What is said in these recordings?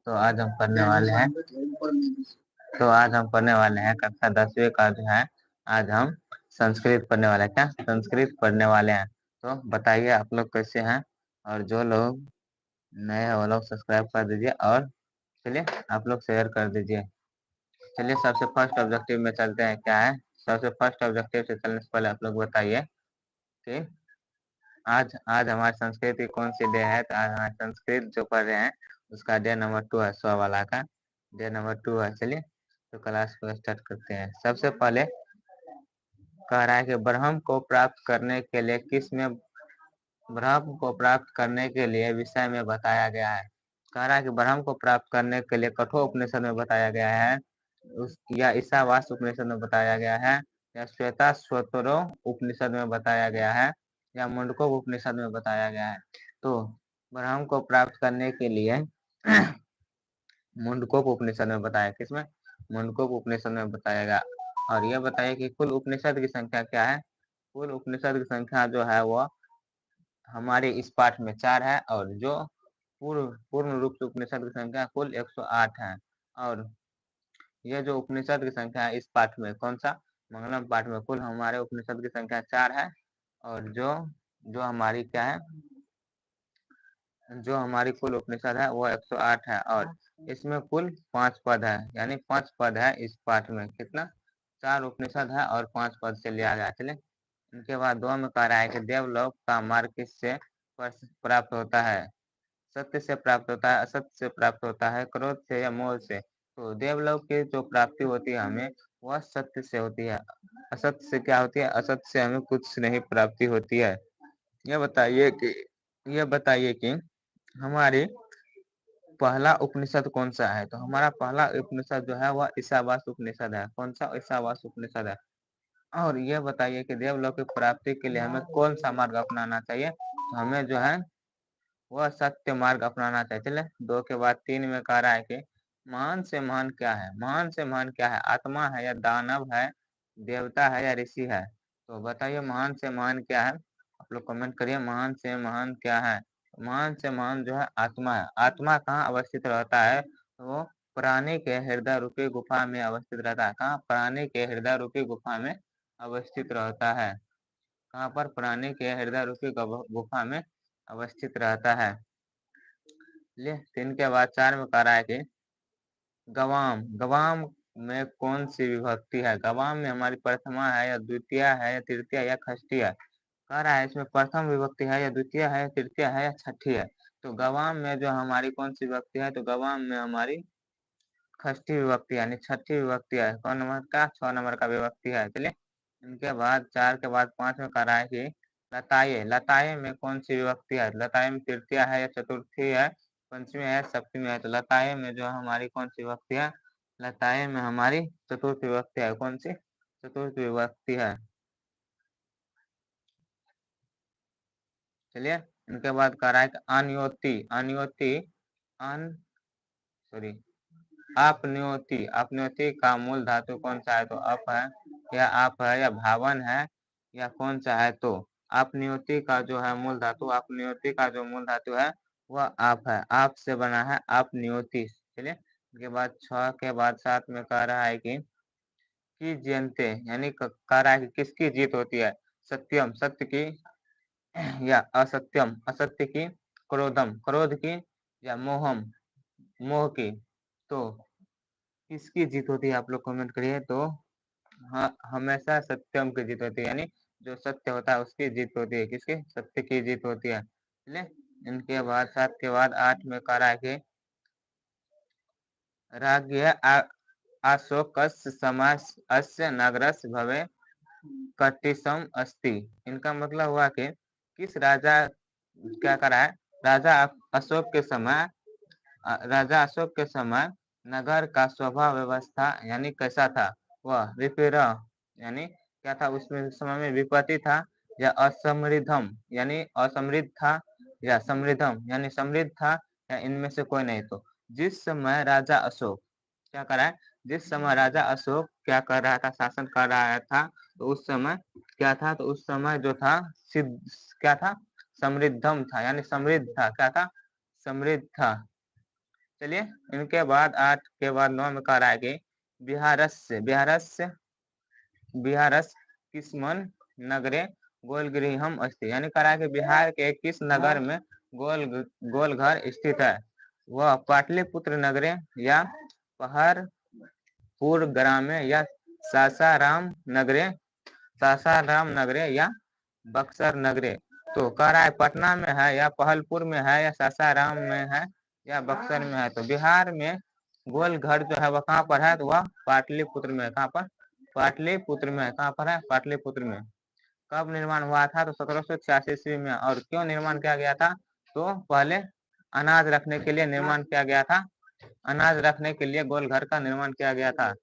तो आज हम पढ़ने वाले हैं कक्षा 10वीं का जो है आज हम संस्कृत पढ़ने वाले हैं। क्या संस्कृत पढ़ने वाले हैं? तो बताइए आप लोग कैसे हैं, और जो लोग नए हैं वो लोग सब्सक्राइब कर दीजिए और चलिए आप लोग शेयर कर दीजिए। चलिए सबसे फर्स्ट ऑब्जेक्टिव में चलते हैं। क्या है सबसे फर्स्ट ऑब्जेक्टिव से चलने से पहले आप लोग बताइए कि आज आज हमारी संस्कृत की कौन सी डे है। तो आज हमारे संस्कृत जो पढ़ रहे हैं उसका डे नंबर 2 है, 100 वाला का डे नंबर 2 है। चलिए तो क्लास को स्टार्ट करते हैं। सबसे पहले कह रहा है कि ब्रह्म को प्राप्त करने के लिए ब्रह्म को प्राप्त करने के लिए विषय में बताया गया है। कह रहा है कि ब्रह्म को प्राप्त करने के लिए कठोर उपनिषद में बताया गया है, या ईशावास उपनिषद में बताया गया है, या श्वेता स्वतरो उपनिषद में बताया गया है, या मुंडको उपनिषद में बताया गया है। तो ब्रह्म को प्राप्त करने के लिए मुंडकोप उपनिषद में बताया, किसमें? मुंडकोप उपनिषद में बताया गया। और यह बताइए कि कुल उपनिषद की संख्या क्या है। कुल उपनिषद की संख्या जो है वो हमारे इस पाठ में 4 है, और जो पूर्ण रूप से उपनिषद की संख्या कुल 108 है। और यह जो उपनिषद की संख्या है इस पाठ में, कौन सा? मंगलम पाठ में कुल हमारे उपनिषद की संख्या 4 है, और जो हमारी क्या है, जो हमारी कुल उपनिषद है वो 108 है। और इसमें कुल 5 पद है, यानी 5 पद है इस पाठ में। कितना? 4 उपनिषद है और 5 पद से लिया गया। चले इनके बाद 2 में कह रहा है कि देवलोक का मार्ग किससे प्राप्त होता है। सत्य से प्राप्त होता है, असत्य से प्राप्त होता है, क्रोध से या मोह से। तो देवलोक की जो प्राप्ति होती है हमें वह सत्य से होती है। असत्य से क्या होती है? असत्य से हमें कुछ नहीं प्राप्ति होती है। यह बताइए कि हमारी पहला उपनिषद कौन सा है। तो हमारा पहला उपनिषद जो है वह ईशावास उपनिषद है। कौन सा? ईशावास उपनिषद है। और यह बताइए कि देवलोक की प्राप्ति के लिए हमें कौन सा मार्ग अपनाना चाहिए। तो हमें जो है वह सत्य मार्ग अपनाना चाहिए। चले 2 के बाद 3 में कह रहा है कि महान से महान क्या है। महान से महान क्या है? आत्मा है, या दानव है, देवता है, या ऋषि है। तो बताइए महान से महान क्या है। आप लोग कमेंट करिए महान से महान क्या है। महान से महान जो है आत्मा है। आत्मा कहाँ अवस्थित रहता है? तो वो प्राणी के हृदय रूपी गुफा में अवस्थित रहता है। कहाँ? प्राणी के हृदय रूपी गुफा में अवस्थित रहता है। कहाँ पर? प्राणी के हृदय रूपी गुफा में अवस्थित रहता है। चलिए 3 के बाद 4 में कह रहा है कि गवाम गवाम में कौन सी विभक्ति है। गवाम में हमारी प्रथमा है, या द्वितीय है, या तृतीय, या षष्ठी है। कह रहा है इसमें प्रथम विभक्ति है, या द्वितीय है, या तृतीय है, या छठी है। तो गवाम में जो हमारी कौन सी विभक्ति है? तो गवाम में हमारी षष्ठी विभक्ति यानी छठी विभक्ति है। कौन नंबर का? 6 नंबर का विभक्ति है। चलिए इनके बाद 4 के बाद 5 में कह रहा है कि लताये लताये में कौन सी विभक्ति है। लताये में तृतीय है, या चतुर्थी है, पंचमी है, सप्तमी है। तो लताये में जो हमारी कौन सी विभक्ति है? लताये में हमारी चतुर्थ विभक्ति है। कौन सी? चतुर्थ विभक्ति है। चलिए इनके बाद कह रहा है कि आपन्योति का मूल धातु कौन सा है। तो अप है, या आप है, या भावन है, या कौन सा है। तो आपन्योति का जो है मूल धातु, आपन्योति का जो मूल धातु है वह आप है। आप से बना है आपन्योति। चलिए इसके बाद 6 के बाद 7 में कह रहा है कि जयंते यानी कह रहा है कि किसकी जीत होती है। सत्यम सत्य की, या असत्यम असत्य की, क्रोधम क्रोध की, या मोहम मोह की। तो किसकी जीत होती है? आप लोग कमेंट करिए। तो हाँ, हमेशा सत्यम की जीत होती है, यानी जो सत्य होता है उसकी जीत होती है। किसकी? सत्य की जीत होती है। चलिए इनके बाद 7 के बाद 8 में कह रहा है कि राज्ञ अशोकस्य समास अस्य नगरस्य भवे कटिसम अस्ति। इनका मतलब हुआ कि किस राजा, क्या करा है, राजा अशोक के समय नगर का स्वभाव व्यवस्था यानी कैसा था। वह विपरीत यानी क्या था? उसमें समय में विपत्ति था, या असमृद्धम यानी असमृद्ध था, या समृद्धम यानी समृद्ध था, या इनमें से कोई नहीं। तो जिस समय राजा अशोक क्या कर रहा है, जिस समय राजा अशोक क्या कर रहा था, शासन कर रहा था, तो उस समय क्या था? तो उस समय जो था सिद्ध क्या था? समृद्धम था, यानी समृद्ध था। क्या था? समृद्ध था। चलिए, इनके बाद 8 के बाद 9 में कह रहा है कि बिहारस्य किस्मन नगरे गोलगृहम अस्ति, यानी कह रहा है कि बिहार के किस नगर में गोल घर स्थित है। वह पाटलिपुत्र नगरे या पहरपुर ग्रामे या सासाराम नगरे या बक्सर नगरे। तो कह रहा है पटना में है या पहलपुर में है या सासाराम में है या बक्सर में है। तो बिहार में गोल घर जो है वह कहाँ पर है, तो वह पाटलिपुत्र में है। कहाँ पर? पाटलिपुत्र में है। कहाँ पर है? पाटलिपुत्र में। कब निर्माण हुआ था? तो 1786 ईस्वी में। और क्यों निर्माण किया गया था? तो पहले अनाज रखने के लिए निर्माण किया गया था। अनाज रखने के लिए गोल घर का निर्माण किया गया था।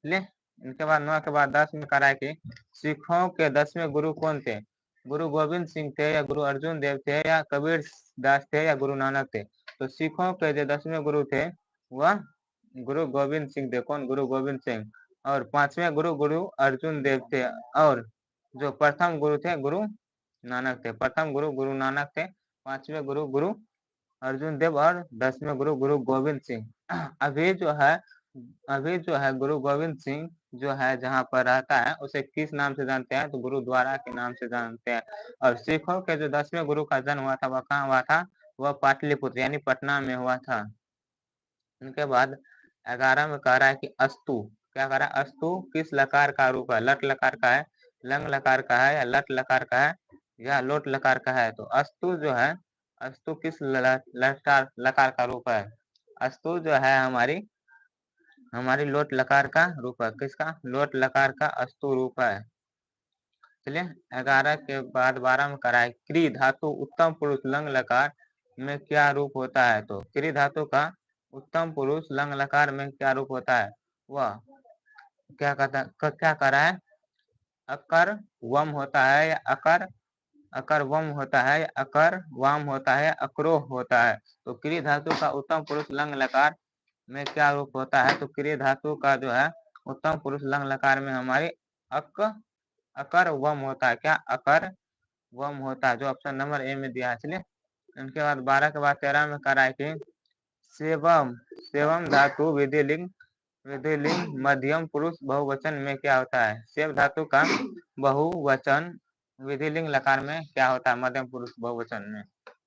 ले इनके बाद 9 के बाद 10 में कह रहा है कि सिखों के 10वें गुरु कौन थे? गुरु गोविंद सिंह थे या गुरु अर्जुन देव थे या कबीर दास थे या गुरु नानक थे। तो सिखों के जो 10वें गुरु थे वह गुरु गोविंद सिंह थे। कौन? गुरु गोविंद सिंह। और 5वें गुरु अर्जुन देव थे। और जो प्रथम गुरु थे गुरु नानक थे। प्रथम गुरु नानक थे। 5वें गुरु अर्जुन देव और 10वें गुरु गोविंद सिंह। अभी जो है गुरु गोविंद सिंह जो है जहाँ पर रहता है उसे किस नाम से जानते हैं? तो गुरुद्वारा के नाम से जानते हैं। और सिखों के जो 10वें गुरु का जन्म हुआ था वह कहाँ हुआ था? वह पाटलिपुत्र यानी पटना में हुआ था। उनके बाद 11 में कह रहा है कि अस्तु। क्या कह रहा है? अस्तु किस लकार का रूप है? लट लकार का है, लंग लकार का है या लट लकार का है या लोट लकार का है। तो अस्तु जो है, अस्तु किस लकार का रूप है? अस्तु जो है हमारी लोट लकार का रूप है। किसका? लोट लकार का अस्तु रूप है। चलिए, 11 के बाद 12 में करा है क्री धातु उत्तम पुरुष लंग लकार में क्या रूप होता है? तो क्री धातु का उत्तम पुरुष लंग लकार में क्या रूप होता है? वह क्या कर रहा है? अकर वम होता है या अकर वम होता है या अकर वाम होता है या अक्रोह होता है। तो क्री धातु का उत्तम पुरुष लंग लकार में क्या रूप होता है? तो क्री धातु का जो है उत्तम पुरुष लंग लकार में हमारी अकर वम होता है। क्या? अकर वम होता है, जो ऑप्शन नंबर ए में दिया है। चलिए, इनके बाद 12 के बाद 13 में करा है कि सेवम धातु विधिलिंग मध्यम पुरुष बहुवचन में क्या होता है? सेव धातु का बहुवचन विधिलिंग लकार में क्या होता है? मध्यम पुरुष बहुवचन में।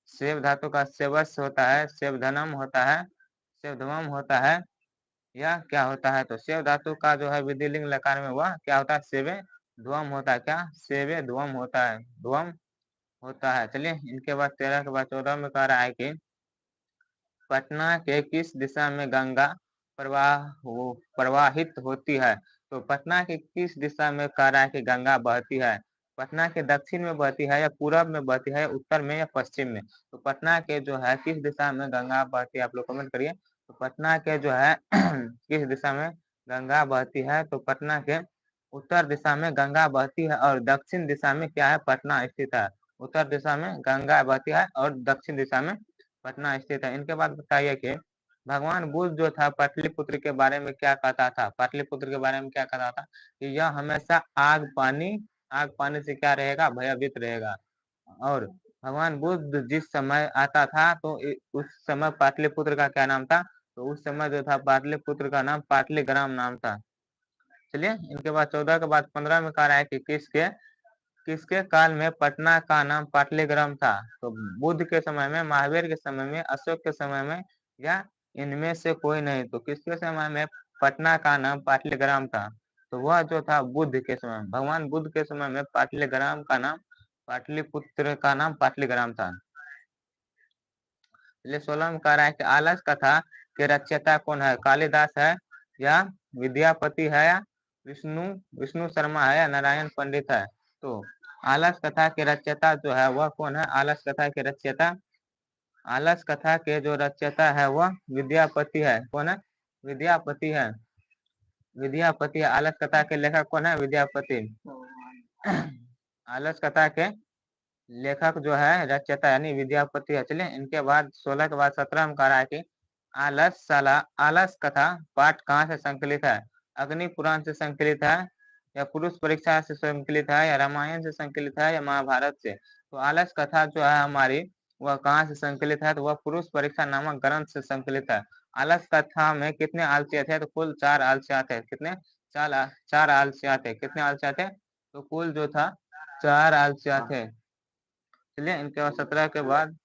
सेव धातु का सेवस होता है, सेवधनम होता है, सेवधवम होता है या क्या होता है? तो सेव धातु का जो है विधिलिंग लकार में वह क्या होता है? सेवे ध्वम होता है। क्या? सेवे ध्वम होता है, ध्वम होता है। चलिए, इनके बाद 13 के बाद 14 में कह रहा है कि पटना के किस दिशा में गंगा प्रवाहित होती है? तो पटना के किस दिशा में कह रहा है कि गंगा बहती है? पटना के दक्षिण में बहती है या पूरब में बहती है या उत्तर में या पश्चिम में? तो पटना के जो है किस दिशा में गंगा बहती है? आप लोग कमेंट करिए। तो पटना के जो है किस दिशा में गंगा बहती है? तो पटना के उत्तर दिशा में गंगा बहती है और दक्षिण दिशा में क्या है? पटना स्थित है। उत्तर दिशा में गंगा बहती है और दक्षिण दिशा में पटना स्थित है। इनके बाद बताइए कि भगवान बुद्ध जो था पाटलिपुत्र के बारे में क्या कहता था? पाटलिपुत्र के बारे में क्या कहता था? कि यह हमेशा आग पानी से क्या रहेगा? भयभीत रहेगा। और भगवान बुद्ध जिस समय आता था तो उस समय पाटलिपुत्र का क्या नाम था? तो उस समय जो था पाटलिपुत्र का नाम पाटलिग्राम नाम था। चलिए, इनके बाद 14 के बाद 15 में कह रहा है कि किसके काल में पटना का नाम पाटलिग्राम था? तो बुद्ध के समय में, महावीर के समय में, अशोक के समय में या इनमें से कोई नहीं। तो किसके समय में पटना का नाम पाटलिग्राम था? तो वह जो था बुद्ध के समय में, भगवान बुद्ध के समय में पाटलिग्राम का नाम, पाटलिपुत्र का नाम पाटलिग्राम था। 16 में कह रहा है कि आलस कथा के रचयिता कौन है? कालिदास है या विद्यापति है या विष्णु शर्मा है या नारायण पंडित है? तो आलस कथा के रचयिता जो है वह कौन है? आलस कथा के रचयिता है वह विद्यापति है। कौन है? विद्यापति। आलस कथा के लेखक कौन है? विद्यापति। आलस कथा के लेखक जो है रचयिता यानी विद्यापति है। चलिए, इनके बाद 16 के बाद 17 में कह रहा है कि आलस कथा पाठ कहाँ से संकलित है? अग्नि पुराण से संकलित है या पुरुष परीक्षा से संकलित है या रामायण से संकलित है या महाभारत से? तो आलस कथा जो है हमारी वह कहाँ से संकलित है? तो वह पुरुष परीक्षा नामक ग्रंथ से संकलित है। आलस कथा में कितने आलसी थे? तो कुल 4 आलसिया थे। कितने? 4 आलसिया थे। कितने आलसिया थे? तो कुल जो था 4 आलसिया थे। चलिए, इनके बाद 17 के बाद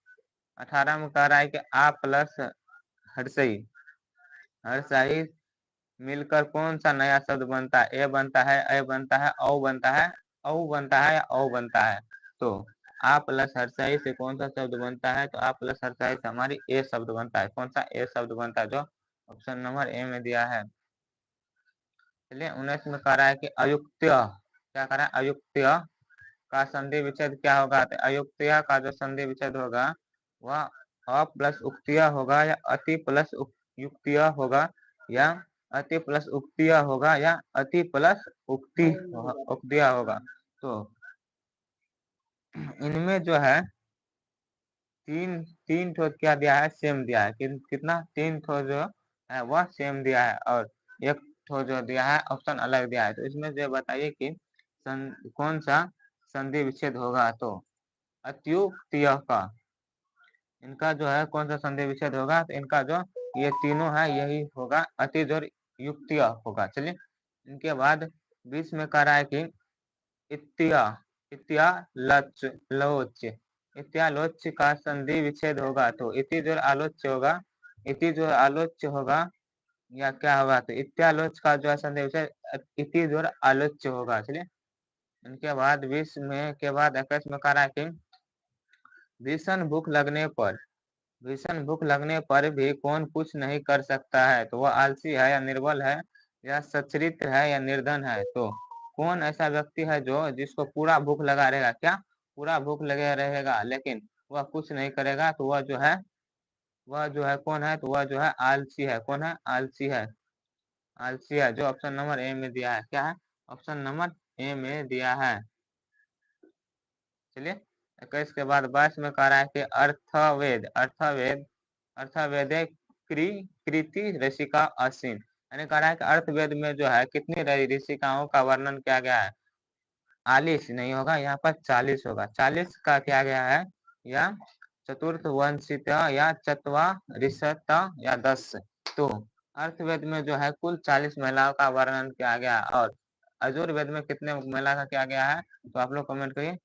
18 में कह रहा है कि आ प्लस हर्षई, हर्षई मिलकर कौन सा नया शब्द बनता है? ए बनता है, ए बनता है, औ बनता है, औ बनता है या औ बनता है? तो आ प्लस हर्षई से कौन सा शब्द बनता है? तो आ प्लस हर्षई से हमारी ए शब्द बनता है। कौन सा ए शब्द बनता है? जो ऑप्शन नंबर ए में दिया है। चलिए, 19 में कह रहा है कि अयुक्त्य, क्या कह रहा है? अयुक्त्य का संधि विच्छेद क्या होगा? तो अयुक्त्य का जो संधि विच्छेद होगा वह अ प्लस उक्तिय होगा या अति प्लस युक्तिय होगा या अति प्लस उक्तिय होगा या अति प्लस उक्तिय होगा। तो इनमें जो है तीन तीन ठो क्या दिया है? सेम दिया है। कितना? 3 ठो जो है वह सेम दिया है और एक ठो जो दिया है ऑप्शन अलग दिया है। तो इसमें से बताइए कि कौन सा संधि विच्छेद होगा? तो अत्युक्तिय का, इनका जो है कौन सा संधि विच्छेद होगा? तो इनका जो ये तीनों है यही होगा, अति जोर युक्तिय होगा। चलिए, इनके बाद 20 में कह रहा है कि इत्या इत्या लच लोच, इत्या लोच का संधि विच्छेद होगा। तो इति जोर आलोच्य होगा, इति जोर आलोच्य होगा या क्या होगा? तो इत्यालोच का जो है संधि विच्छेद इति जोर आलोच्य होगा। चलिए, इनके बाद 20 में के बाद 21 में कह रहा है कि भीषण भूख लगने पर, भीषण भूख लगने पर भी कौन कुछ नहीं कर सकता है? तो वह आलसी है या निर्बल है या सच्चरित्र है या निर्धन है? तो कौन ऐसा व्यक्ति है जो जिसको पूरा भूख लगा रहेगा? क्या? पूरा भूख लगे रहेगा लेकिन वह कुछ नहीं करेगा? तो वह जो है कौन है? तो वह जो है आलसी है। कौन है? आलसी है। आलसी है, जो ऑप्शन नंबर ए में दिया है। क्या है? ऑप्शन नंबर ए में दिया है। चलिए, 21 के बाद 22 में कह रहा है कि अर्थवेद, अर्थवेद, अर्थवेदे कृति ऋषिका असीन, यानी कह रहा है कि अर्थवेद में जो है कितनी ऋषिकाओं का वर्णन किया गया है? 40 नहीं होगा, यहाँ पर 40 होगा। 40 का किया गया है या चतुर्थ वंशित या चतवारिशत या 10। तो अर्थवेद में जो है कुल 40 महिलाओं का वर्णन किया गया और अजुर्वेद में कितने महिला का किया गया है? तो आप लोग कमेंट करिए।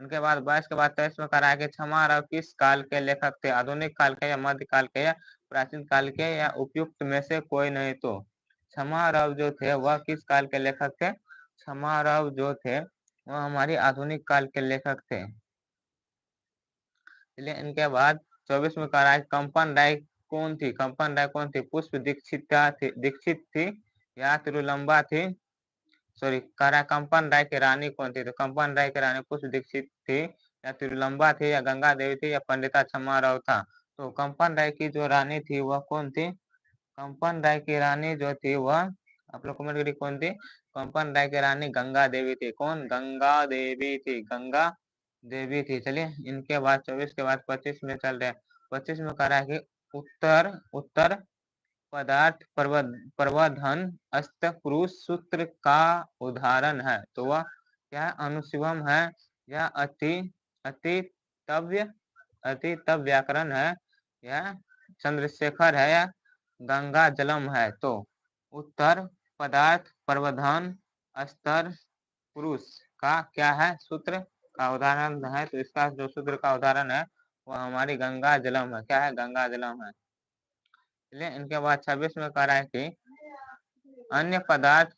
उनके बाद 22 के बाद 23 में करा है कि क्षमारव किस काल के लेखक थे? आधुनिक काल के या मध्य काल के या प्राचीन काल के या उपयुक्त में से कोई नहीं? तो क्षमारव जो थे वह किस काल के लेखक थे? क्षमारव जो थे वह हमारी आधुनिक काल के लेखक थे। चलिए, इनके बाद 24 में कह रहा है कंपन राय कौन थी? कंपन राय कौन थी? पुष्प दीक्षित थी या तिरुलंबा थी? सॉरी, कह रहा है कंपन राय की रानी कौन थी? तो कंपन राय की रानी पुष्प दीक्षित थी या तिरुलंबा थी या गंगा देवी थी या पंडिता क्षमाराव था? तो कंपन राय की जो रानी थी वह कौन थी? कंपन राय की रानी जो थी वह, आप लोग कमेंट करिए कौन थी? कंपन राय की रानी गंगा देवी थी। कौन? गंगा देवी थी, गंगा देवी थी। चलिए, इनके बाद 24 के बाद 25 में चल रहे हैं। 25 में कह रहा है कि उत्तर उत्तर पदार्थ प्रवर्धन अस्त पुरुष सूत्र का उदाहरण है। तो वह क्या? अनुशिवम है या अतितव्य अतितव व्याकरण है या चंद्रशेखर है या गंगा जलम है? तो उत्तर पदार्थ प्रवर्धन स्तर पुरुष का क्या है? सूत्र का उदाहरण है। तो इसका जो सूत्र का उदाहरण है वह हमारी गंगा जलम है। क्या है? गंगा जलम है। चलिए, इनके बाद 26 में कह रहा है कि अन्य पदार्थ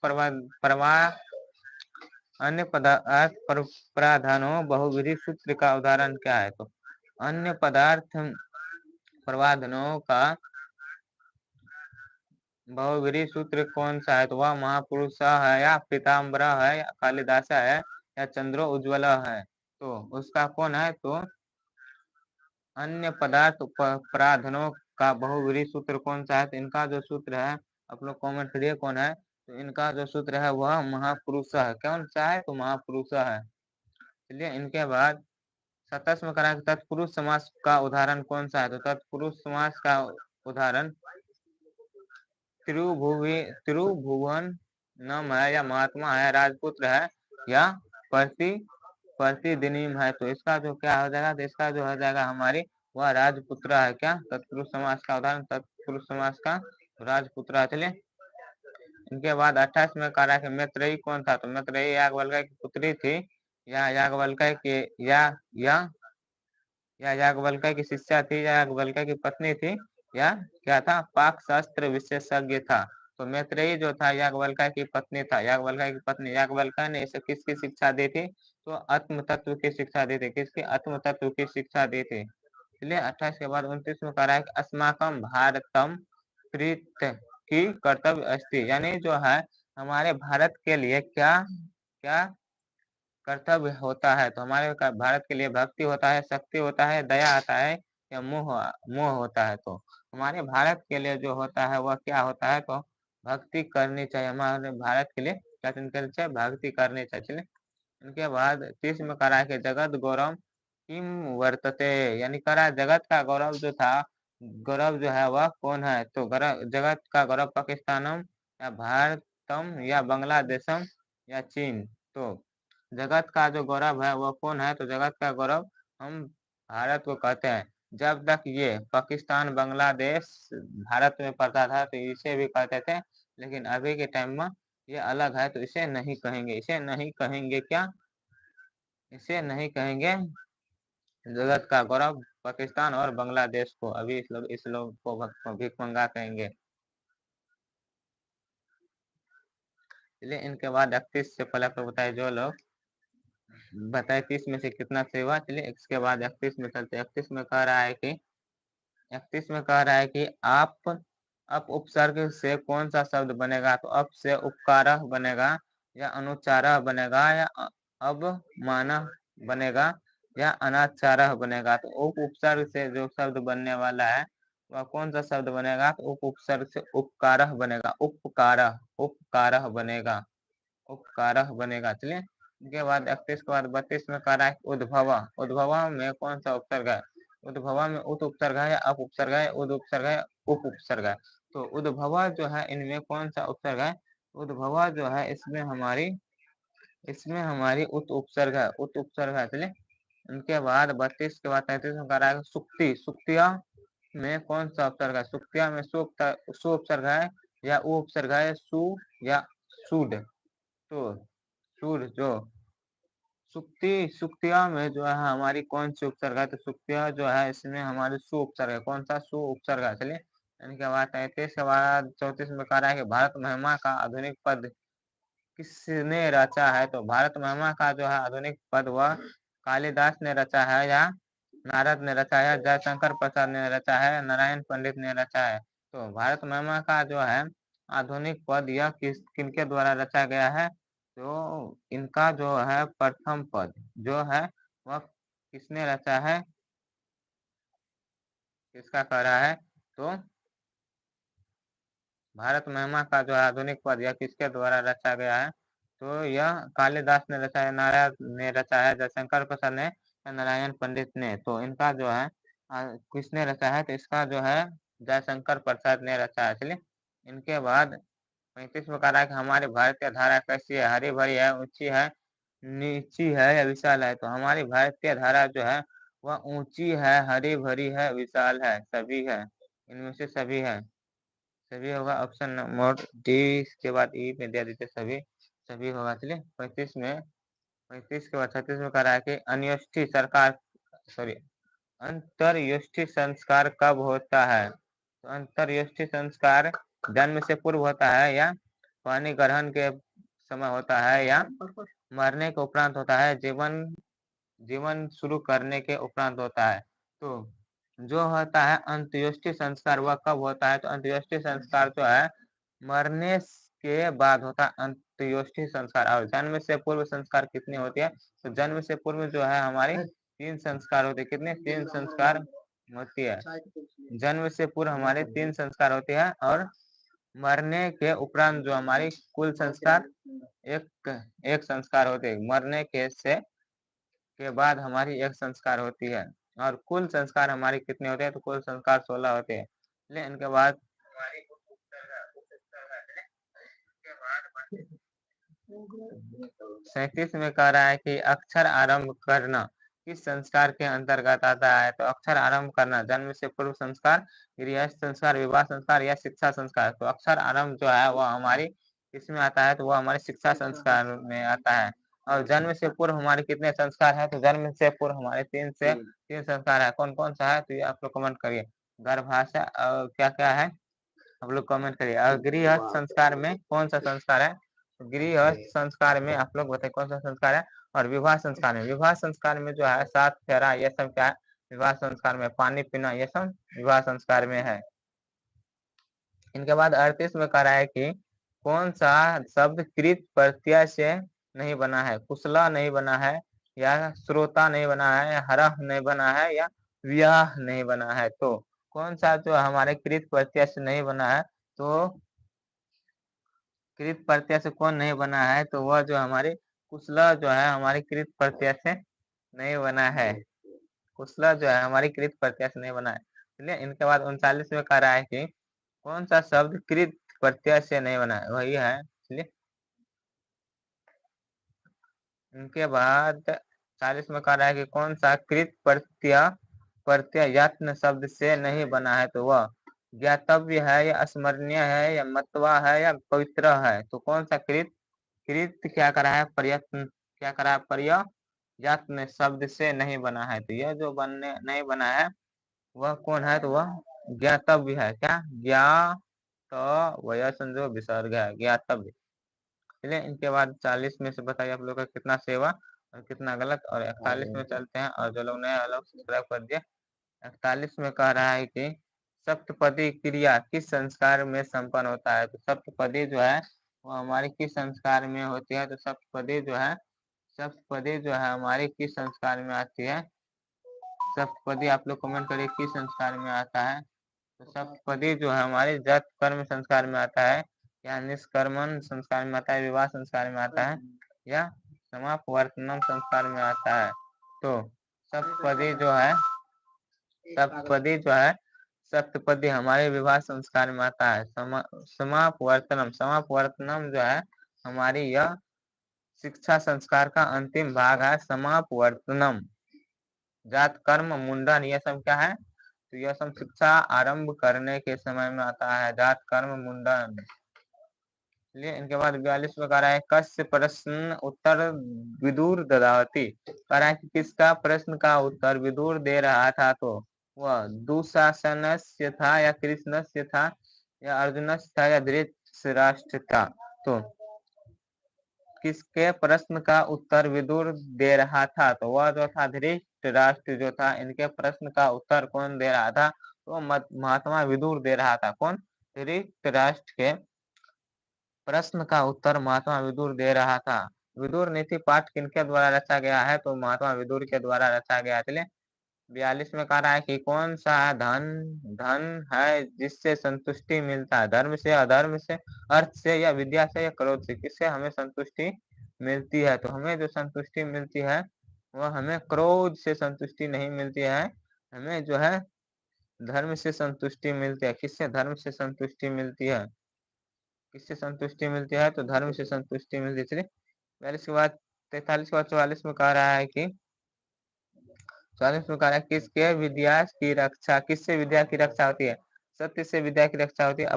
प्राधानो बहुविधि सूत्र का उदाहरण क्या है? तो अन्य पदार्थ प्रवाधनों का बहुविधि सूत्र कौन सा है? तो वह महापुरुष है या पीताम्बर है या कालिदास है या चंद्रो उज्ज्वल है? तो उसका कौन है? तो अन्य पदार्थ प्राधनों का बहुविधि सूत्र कौन सा है? तो इनका जो सूत्र है, आप लोग कमेंट करिए कौन है? तो इनका जो सूत्र है वह महापुरुष है। कौन सा है? तो महापुरुष है। चलिए, इनके बाद 27 में करा तत्पुरुष समास का उदाहरण कौन सा है? तो तत्पुरुष समास का उदाहरण त्रिभुवन नम है या महात्मा है, राजपुत्र है या प्रतिदिनीम है? तो इसका जो क्या हो जाएगा? तो इसका जो हो जाएगा हमारी वह राजपुत्र है। क्या? तत्पुरुष समास का उदाहरण पुरुष समास का राजपुत्र। चलिए इनके बाद 28 में कह रहा है कि मैत्रेयी कौन था, तो मैत्रेयी याज्ञवल्क्य की पुत्री थी, या याज्ञवल्क्य के या याज्ञवल्क्य की शिष्या थी, या याज्ञवल्क्य की पत्नी थी, या क्या था, पाक शास्त्र विशेषज्ञ था। तो मैत्रेयी जो था याज्ञवल्क्य की पत्नी था। याज्ञवल्क्य की पत्नी, याज्ञवल्क्य ने इसे किसकी शिक्षा दी थी, तो आत्म तत्व की शिक्षा दी थी। किसकी, आत्म तत्व की शिक्षा दी थी। इसलिए 28 के बाद 29 में कह रहा है कि अस्माकम भारतम प्रीत की कर्तव्य अस्ति, यानी जो है हमारे भारत के लिए क्या क्या कर्तव्य होता है। तो हमारे भारत के लिए भक्ति होता है, शक्ति होता है, दया आता है, या मोह मोह होता है। तो हमारे भारत के लिए जो होता है वह क्या होता है, तो भक्ति करनी चाहिए। हमारे भारत के लिए क्या करनी चाहिए, भक्ति करनी चाहिए। चलिए इनके बाद 30 में करा है कि जगत गौरव किम वर्तते, यानी करा जगत का गौरव जो था, गौरव जो है वह कौन है, तो जगत का गौरव पाकिस्तानम, या भारतम, या बांग्लादेशम, या चीन। तो जगत का जो गौरव है वह कौन है, तो जगत का गौरव हम भारत को कहते हैं। जब तक ये पाकिस्तान बांग्लादेश भारत में पड़ता था तो इसे भी कहते थे, लेकिन अभी के टाइम में ये अलग है तो इसे नहीं कहेंगे। इसे नहीं कहेंगे क्या, इसे नहीं कहेंगे जगत का गौरव पाकिस्तान और बांग्लादेश को। अभी इस लोग को भिखमंगा कहेंगे। चलिए इनके बाद 31 से पहले आपको बताए जो लोग बताए 30 में से कितना सही हुआ। चलिए इसके बाद 31 में चलते। 31 में कह रहा है कि 31 में कह रहा है कि आप अप उपसर्ग से कौन सा शब्द बनेगा, तो अप से उपकारः बनेगा, या अनुच्चारः बनेगा, या अवमानः बनेगा, या अनाचारः बनेगा। तो उप उपसर्ग से जो शब्द बनने वाला है वह कौन सा शब्द बनेगा, तो उप उपसर्ग से उपकारः बनेगा, उपकारः उपकारः बनेगा, उपकारः बनेगा। चलिए इसके बाद 31 के बाद 32 में कह रहा है उद्भव। उद्भव में कौन सा उपसर्ग है, उद्भव में उत उपसर्ग है, या अप उपसर्ग है, उद उपसर्ग है, उप उपसर्ग है। तो उद्भव जो है इनमें कौन सा उपसर्ग है, उद्भव जो है इसमें हमारी उत उपसर्ग है, उत उपसर्ग है। चलिए उनके बाद 32 के बाद 33 में कह रहा है सुक्ति। सुक्तिया में कौन सा उपसर्ग है, सुक्तिया में सु उपसर्ग है, या उ उपसर्ग है, सु या सुड। तो सूर जो सुक्तिया में जो है हमारी कौन सी उपसर्ग है, तो सुक्तिया जो है इसमें हमारी सु उपसर्ग है। कौन सा, सु उपसर्ग है। चलिए इनके बाद 33 के बाद 34 में कह रहा है कि भारत महिमा का आधुनिक पद किसने रचा है, तो भारत महिमा का जो है आधुनिक पद वह कालिदास ने रचा है, या नारद ने रचा है, जयशंकर प्रसाद ने रचा है, नारायण पंडित ने रचा है। तो भारत महिमा का जो है आधुनिक पद यह किनके द्वारा रचा गया है, तो इनका जो है प्रथम पद जो है वह किसने रचा है, किसका कह रहा है, तो भारत महिमा का जो आधुनिक पद यह किसके द्वारा रचा गया है, तो यह कालिदास ने रचा है, नारायण ने रचा है, जयशंकर प्रसाद ने, नारायण पंडित ने। तो इनका जो है किसने रचा है, तो इसका जो है जयशंकर प्रसाद ने रचा है। चलिए इनके बाद 35 में कह रहा है कि हमारी भारतीय धारा कैसी है, हरी भरी है, ऊंची है, नीची है, या विशाल है। तो हमारी भारतीय धारा जो है वह ऊंची है, हरी भरी है, विशाल है, सभी है। इनमें से सभी है, सभी होगा ऑप्शन नंबर डी। के बाद ई में दे देते सभी, सभी होगा। चलिए 35 के बाद 36 में कह रहा है कि अन्योष्ठी सरकार सॉरी अंतर्योष्ठी संस्कार कब होता है, तो अंतर्योष्ठी संस्कार जन्म से पूर्व होता है, या पानी ग्रहण के समय होता है, या मरने के उपरांत होता है, जीवन शुरू करने के उपरांत होता है। तो जो होता है अंत्योष्टि संस्कार वह कब होता है, तो अंत्योष्टि संस्कार जो है मरने के बाद होता है अंत्योष्टि संस्कार। और जन्म से पूर्व संस्कार कितनी होती है, तो जन्म से पूर्व जो है हमारी 3 संस्कार होते हैं। कितने, 3 संस्कार होती है। जन्म से पूर्व हमारे 3 संस्कार होते हैं, और मरने के उपरांत जो हमारी कुल संस्कार एक संस्कार होते हैं। मरने के बाद हमारी एक संस्कार होती है, और कुल संस्कार हमारी कितने होते हैं, तो कुल संस्कार 16 होते हैं। चलिए इनके बाद 37 में कह रहा है कि अक्षर आरंभ करना, किस संस्कार के अंतर्गत आता है? तो अक्षर आरंभ करना, जन्म से पूर्व संस्कार, गृहस्थ संस्कार, विवाह संस्कार या शिक्षा संस्कार। तो अक्षर आरंभ जो है वह हमारी किसमें आता है? तो वह हमारे शिक्षा संस्कार में आता है। और जन्म से पूर्व हमारे कितने संस्कार है? तो जन्म से पूर्व हमारे तीन संस्कार है। कौन कौन सा है? तो ये आप लोग कमेंट करिए। गर्भाशय और क्या क्या है आप लोग कमेंट करिए। और गृहस्थ संस्कार में कौन सा संस्कार है? गृहस्थ संस्कार में आप लोग बताइए कौन सा संस्कार है। और विवाह संस्कार में जो है सात फेरा ये सब क्या है? विवाह संस्कार में पानी पीना ये सब विवाह संस्कार में है। इनके बाद 38 में कह रहा है कि कौन सा शब्द कृत प्रत्यय से नहीं बना है? कुशला नहीं बना है, या श्रोता नहीं बना है, हरह नहीं बना है, या व्याह नहीं बना है। तो कौन सा जो हमारे कृत प्रत्यय से नहीं बना है? तो कृत प्रत्यय से कौन नहीं बना है? तो वह जो हमारे कुशला जो है हमारी कृत प्रत्यय से नहीं बना है। कुशला जो है हमारी कृत प्रत्यय से नहीं बना है। चलिए इनके बाद 39 में कह रहा है कि कौन सा शब्द कृत प्रत्यय से नहीं बना है? वही है। चलिए इनके बाद 40 में कह रहा है कि कौन सा कृत प्रत्यय यत्न शब्द से नहीं बना है? तो वह ज्ञातव्य है, या स्मरणीय है, या मतवा है, या पवित्र है। तो कौन सा कृत क्या करा है? प्रयत्न क्या करा है? प्रयत्न शब्द से नहीं बना है। तो यह जो बनने नहीं बना है वह कौन है? तो वह ज्ञातव्य है। क्या? तो वह संजो विसर्ग है, ज्ञातव्य। चलिए इनके बाद 40 में से बताइए आप लोग का कितना सेवा और कितना गलत। और 41 में चलते हैं, और जो लोग नए वाले सब्सक्राइब कर दिए। 41 में कह रहा है कि सप्तपदी क्रिया किस संस्कार में संपन्न होता है? तो सप्तपदी जो है वो हमारी किस संस्कार में होती है? तो सप्तपदी जो है हमारी किस संस्कार में आती है? सप्तपदी आप लोग कमेंट करिए किस संस्कार में आता है। तो सप्तपदी जो है हमारे जत कर्म संस्कार में आता है, या निष्कर्मण संस्कार में आता है, विवाह संस्कार में आता है, या समापवर्तनम संस्कार में आता है। तो सप्तपदी जो है सप्तपदी जो है सप्तपदी हमारे विवाह संस्कार में आता है। समापवर्तनम जो है हमारी यह शिक्षा संस्कार का अंतिम भाग है। समापवर्तनम जात कर्म मुंडन ये सब क्या है? तो यह सब शिक्षा आरंभ करने के समय में आता है, जात कर्म मुंडन। चलिए इनके बाद 42 में कह रहा है कस्य प्रश्न उत्तर विदुर ददाति। कह रहा है कि किसका प्रश्न का उत्तर विदुर दे रहा था? तो वह दुशासनस्य था, या कृष्णस्य था, या अर्जुनस्य था, या धृतराष्ट्र था। तो किसके प्रश्न का उत्तर विदुर दे रहा था? तो वह जो था धृतराष्ट्र जो था। इनके प्रश्न का उत्तर कौन दे रहा था? तो महात्मा विदुर दे रहा था। कौन? धृतराष्ट्र के प्रश्न का उत्तर महात्मा विदुर दे रहा था। विदुर नीति पाठ किनके द्वारा रचा गया है? तो महात्मा विदुर के द्वारा रचा गया। चलिए 42 में कह रहा है कि कौन सा धन धन है जिससे संतुष्टि मिलता है? धर्म से, अधर्म से, अर्थ से, या विद्या से, या क्रोध से? किससे हमें संतुष्टि मिलती है? तो हमें जो संतुष्टि मिलती है वह हमें क्रोध से संतुष्टि नहीं मिलती है, हमें जो है धर्म से संतुष्टि मिलती है। किससे धर्म से संतुष्टि मिलती है? किससे संतुष्टि मिलती है? तो धर्म से संतुष्टि मिलती है। चलिए 42 के बाद 43 के बाद 44 में कह रहा है कि 44 में कह रहा है किसके विद्या की रक्षा, किससे विद्या की रक्षा होती है? सत्य से विद्या की रक्षा होती है,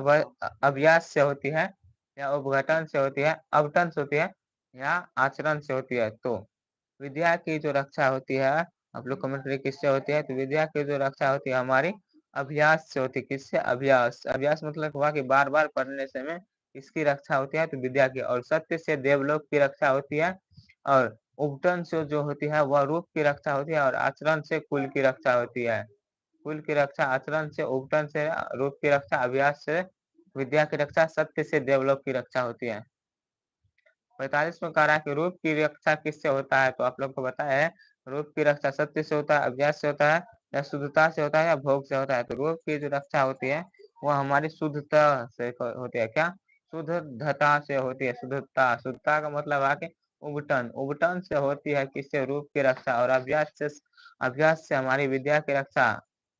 अभ्यास से होती है, या उपघटन से होती है, अवटन से होती है, या आचरण से होती है। तो विद्या की जो रक्षा होती है आप लोग कमेंट करिए किससे होती है? तो विद्या की जो रक्षा होती है हमारी अभ्यास से होती है। किससे? अभ्यास। अभ्यास मतलब हुआ कि बार बार पढ़ने से में इसकी रक्षा होती है, तो विद्या की। और सत्य से देवलोक की रक्षा होती है, और उपटन से जो होती है वह रूप की रक्षा होती है, और आचरण से कुल की रक्षा होती है। कुल की रक्षा आचरण से, उपटन से रूप की रक्षा, अभ्यास से विद्या की रक्षा, सत्य से देवलोक की रक्षा होती है। 45 में कह रहा है कि रूप की रक्षा किससे होता है? तो आप लोग को बताया है रूप की रक्षा सत्य से होता है, अभ्यास से होता है, या शुद्धता से होता है, या भोग से होता है। तो रूप की जो रक्षा होती है वह हमारी शुद्धता से होती है। क्या? शुद्धता से होती है। शुद्धता, शुद्धता का मतलब है कि उबटन, उबटन से होती है। किससे? रूप की रक्षा। और अभ्यास से हमारी विद्या की रक्षा,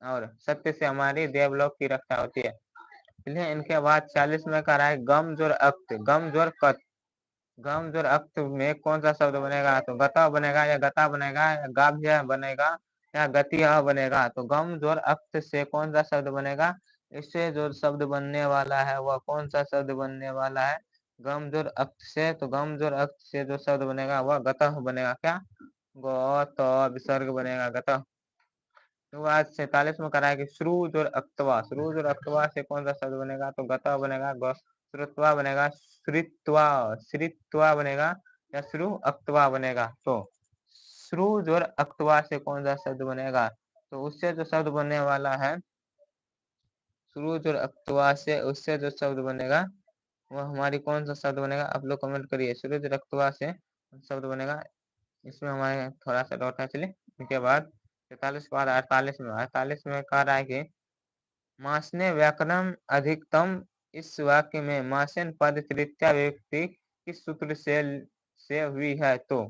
और सत्य से हमारी देवलोक की रक्षा होती है। चलिए इनके बाद 40 में कह रहा है गम जोर अक्त, गम जोर कत। गम जोर अक्त में कौन सा शब्द बनेगा? तो गता बनेगा या गता बनेगा या गाभ्य बनेगा या गतिया बनेगा? तो गम जोर अक्त से कौन सा शब्द बनेगा? इससे जो शब्द बनने वाला है वह कौन सा शब्द बनने वाला है? गम जोर अक्त से। तो गम जोर अक्त से जो शब्द बनेगा वह गतः बनेगा। क्या? गौत विसर्ग बनेगा गतः। तो आज 47 में करा है कि श्रुज और अक्तवा। श्रुज और अक्तवा से कौन सा शब्द बनेगा? तो गता बनेगा। श्रुत्वा बनेगा। श्रित्वा श्रित्वा बनेगा या श्रु अक्तवा बनेगा? तो श्रुज और अक्तवा से कौन सा शब्द बनेगा? तो उससे जो शब्द बनने वाला है श्रुज और अक्तवा से, उससे जो शब्द बनेगा वह हमारी कौन सा शब्द बनेगा? आप लोग कमेंट करिए। श्रुज और अक्तवा से शब्द बनेगा। इसमें हमारे थोड़ा सा डाउट है। चलिए इसके बाद 43 के बाद 48 में कह रहा है कि मासने व्याकरण अधिकतम। इस वाक्य में मासन पद तृतीया व्यक्ति किस सूत्र से हुई है? तो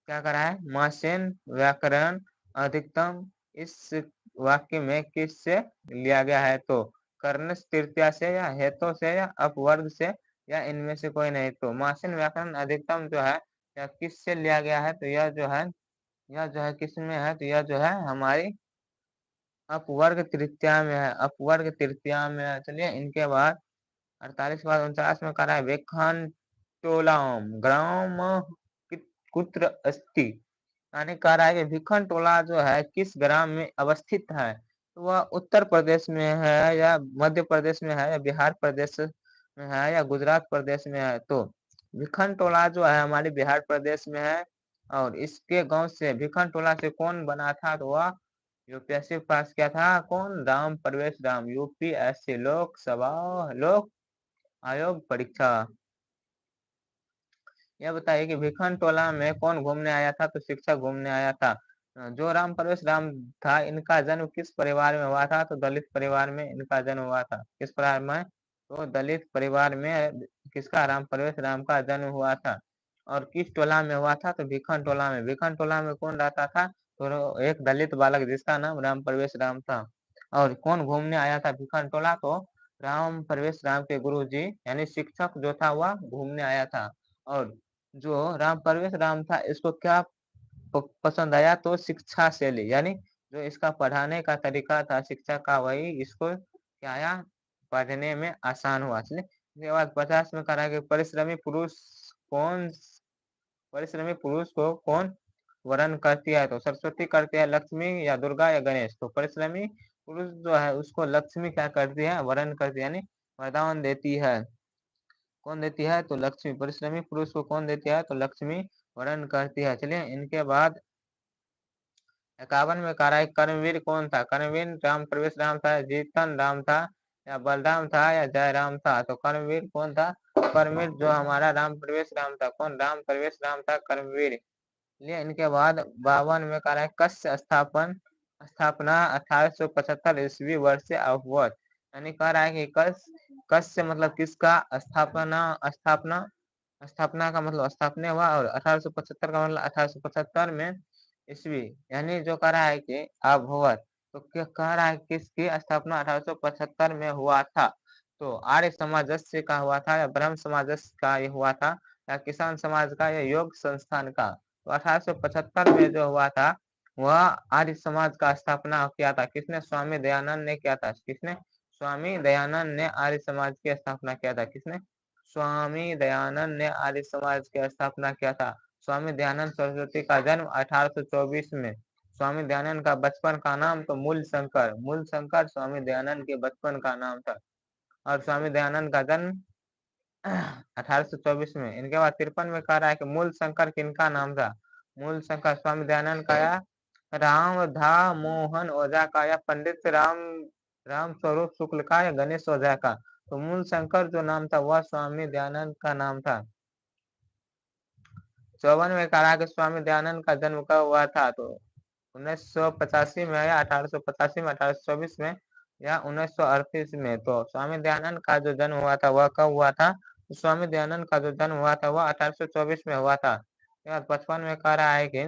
क्या कह रहा है? मासन व्याकरण अधिकतम इस वाक्य में किस से लिया गया है? तो कर्ण तृतीया से या हेतु से या अपवर्ग से या इनमें से कोई नहीं। तो मासन व्याकरण अधिकतम जो है या किस से लिया गया है? तो यह जो है किस में है? तो यह जो है हमारी अपवर्ग तृतीया में है। अपवर्ग तृतीया में है। चलिए इनके बाद 48 के बाद 49 में कह रहा है वेखान टोलाम ग्राम कुत्र अस्ति। यानी कह रहा है कि भिखन टोला जो है किस ग्राम में अवस्थित है? तो वह उत्तर प्रदेश में है या मध्य प्रदेश में है या बिहार प्रदेश में है या गुजरात प्रदेश में है? तो भिखन टोला जो है हमारे बिहार प्रदेश में है। और इसके गांव से भिखन टोला से कौन बना था? तो वह यूपीएससी पास किया था। कौन? राम प्रवेश राम। यूपीएससी लोकसभा लोक आयोग परीक्षा। यह बताइए कि भिखन टोला में कौन घूमने आया था? तो शिक्षक घूमने आया था। जो राम प्रवेश राम था इनका जन्म किस परिवार में हुआ था? तो दलित परिवार में इनका जन्म हुआ था। किस परिवार में? तो दलित परिवार में किसका? राम प्रवेश राम का जन्म हुआ था। और किस टोला में हुआ था? तो भिखन टोला में। भिखन टोला में कौन रहता था? तो एक दलित बालक जिसका नाम राम प्रवेश राम था। और कौन घूमने आया था भिखन टोला? तो राम प्रवेश राम के गुरुजी यानी शिक्षक जो था वह घूमने आया था। और जो राम प्रवेश राम था इसको क्या पसंद आया? तो शिक्षा शैली यानी जो इसका पढ़ाने का तरीका था शिक्षा का, वही इसको क्या आया? पढ़ने में आसान हुआ। चलिए इसके बाद 50 में कहा कि परिश्रमी पुरुष को कौन वरण करती है? तो सरस्वती करती है, लक्ष्मी या दुर्गा या गणेश? तो परिश्रमी पुरुष जो है उसको लक्ष्मी क्या करती है? वरण करती है यानी वरदान देती है। कौन देती है? तो लक्ष्मी। परिश्रमी पुरुष को कौन देती है? तो लक्ष्मी वरण करती है। चलिए इनके बाद 51 में कह रहा है कर्मवीर कौन था? कर्मवीर राम प्रवेश राम था, जीतन राम था या बलराम था या जयराम था? तो कर्मवीर कौन था? कर्मवीर जो हमारा राम प्रवेश राम था। कौन? राम प्रवेश राम था कर्मवीर। लिए इनके बाद 52 में कह रहा है कस्य स्थापना 1875 ईस्वी वर्ष से अवगत। यानी कह रहा है कि कस्य मतलब किसका? स्थापना स्थापना स्थापना का मतलब स्थापना हुआ। और 1875 का मतलब 1875 में ईस्वी। यानी जो कह रहा है कि अभवत। तो क्या कह रहा है किसकी स्थापना 1875 में हुआ था? तो आर्य समाजस्य का हुआ था या ब्रह्म समाजस्य का ये हुआ था या किसान समाज का या योग संस्थान का? तो 1875 में जो हुआ था वह आर्य समाज का स्थापना किया था। किसने? स्वामी दयानंद ने किया था। किसने? स्वामी दयानंद ने आर्य समाज की स्थापना किया था। किसने? स्वामी दयानंद ने आर्य समाज की स्थापना किया था। स्वामी दयानंद सरस्वती का जन्म 1824 में। स्वामी दयानंद का बचपन का नाम तो मूल शंकर स्वामी दयानंद के बचपन का नाम था। और स्वामी दयानंद का जन्म 1824 में। इनके बाद 53 में कह रहा है कि मूल शंकर किनका नाम था? मूल शंकर स्वामी दयानंद का या राम धा मोहन ओझा का या पंडित राम स्वरूप शुक्ल का या गणेश ओझा का? तो मूल शंकर जो नाम था वह स्वामी दयानंद का नाम था। 54 में कहा कि स्वामी दयानंद का जन्म कब हुआ था? तो 1985 में या 1885 में, 1824 में या 1938 में? तो स्वामी दयानंद का जो जन्म हुआ था वह कब हुआ था? तो स्वामी दयानंद का जो जन्म हुआ था वह 1824 में हुआ था। 55 में कह रहा है कि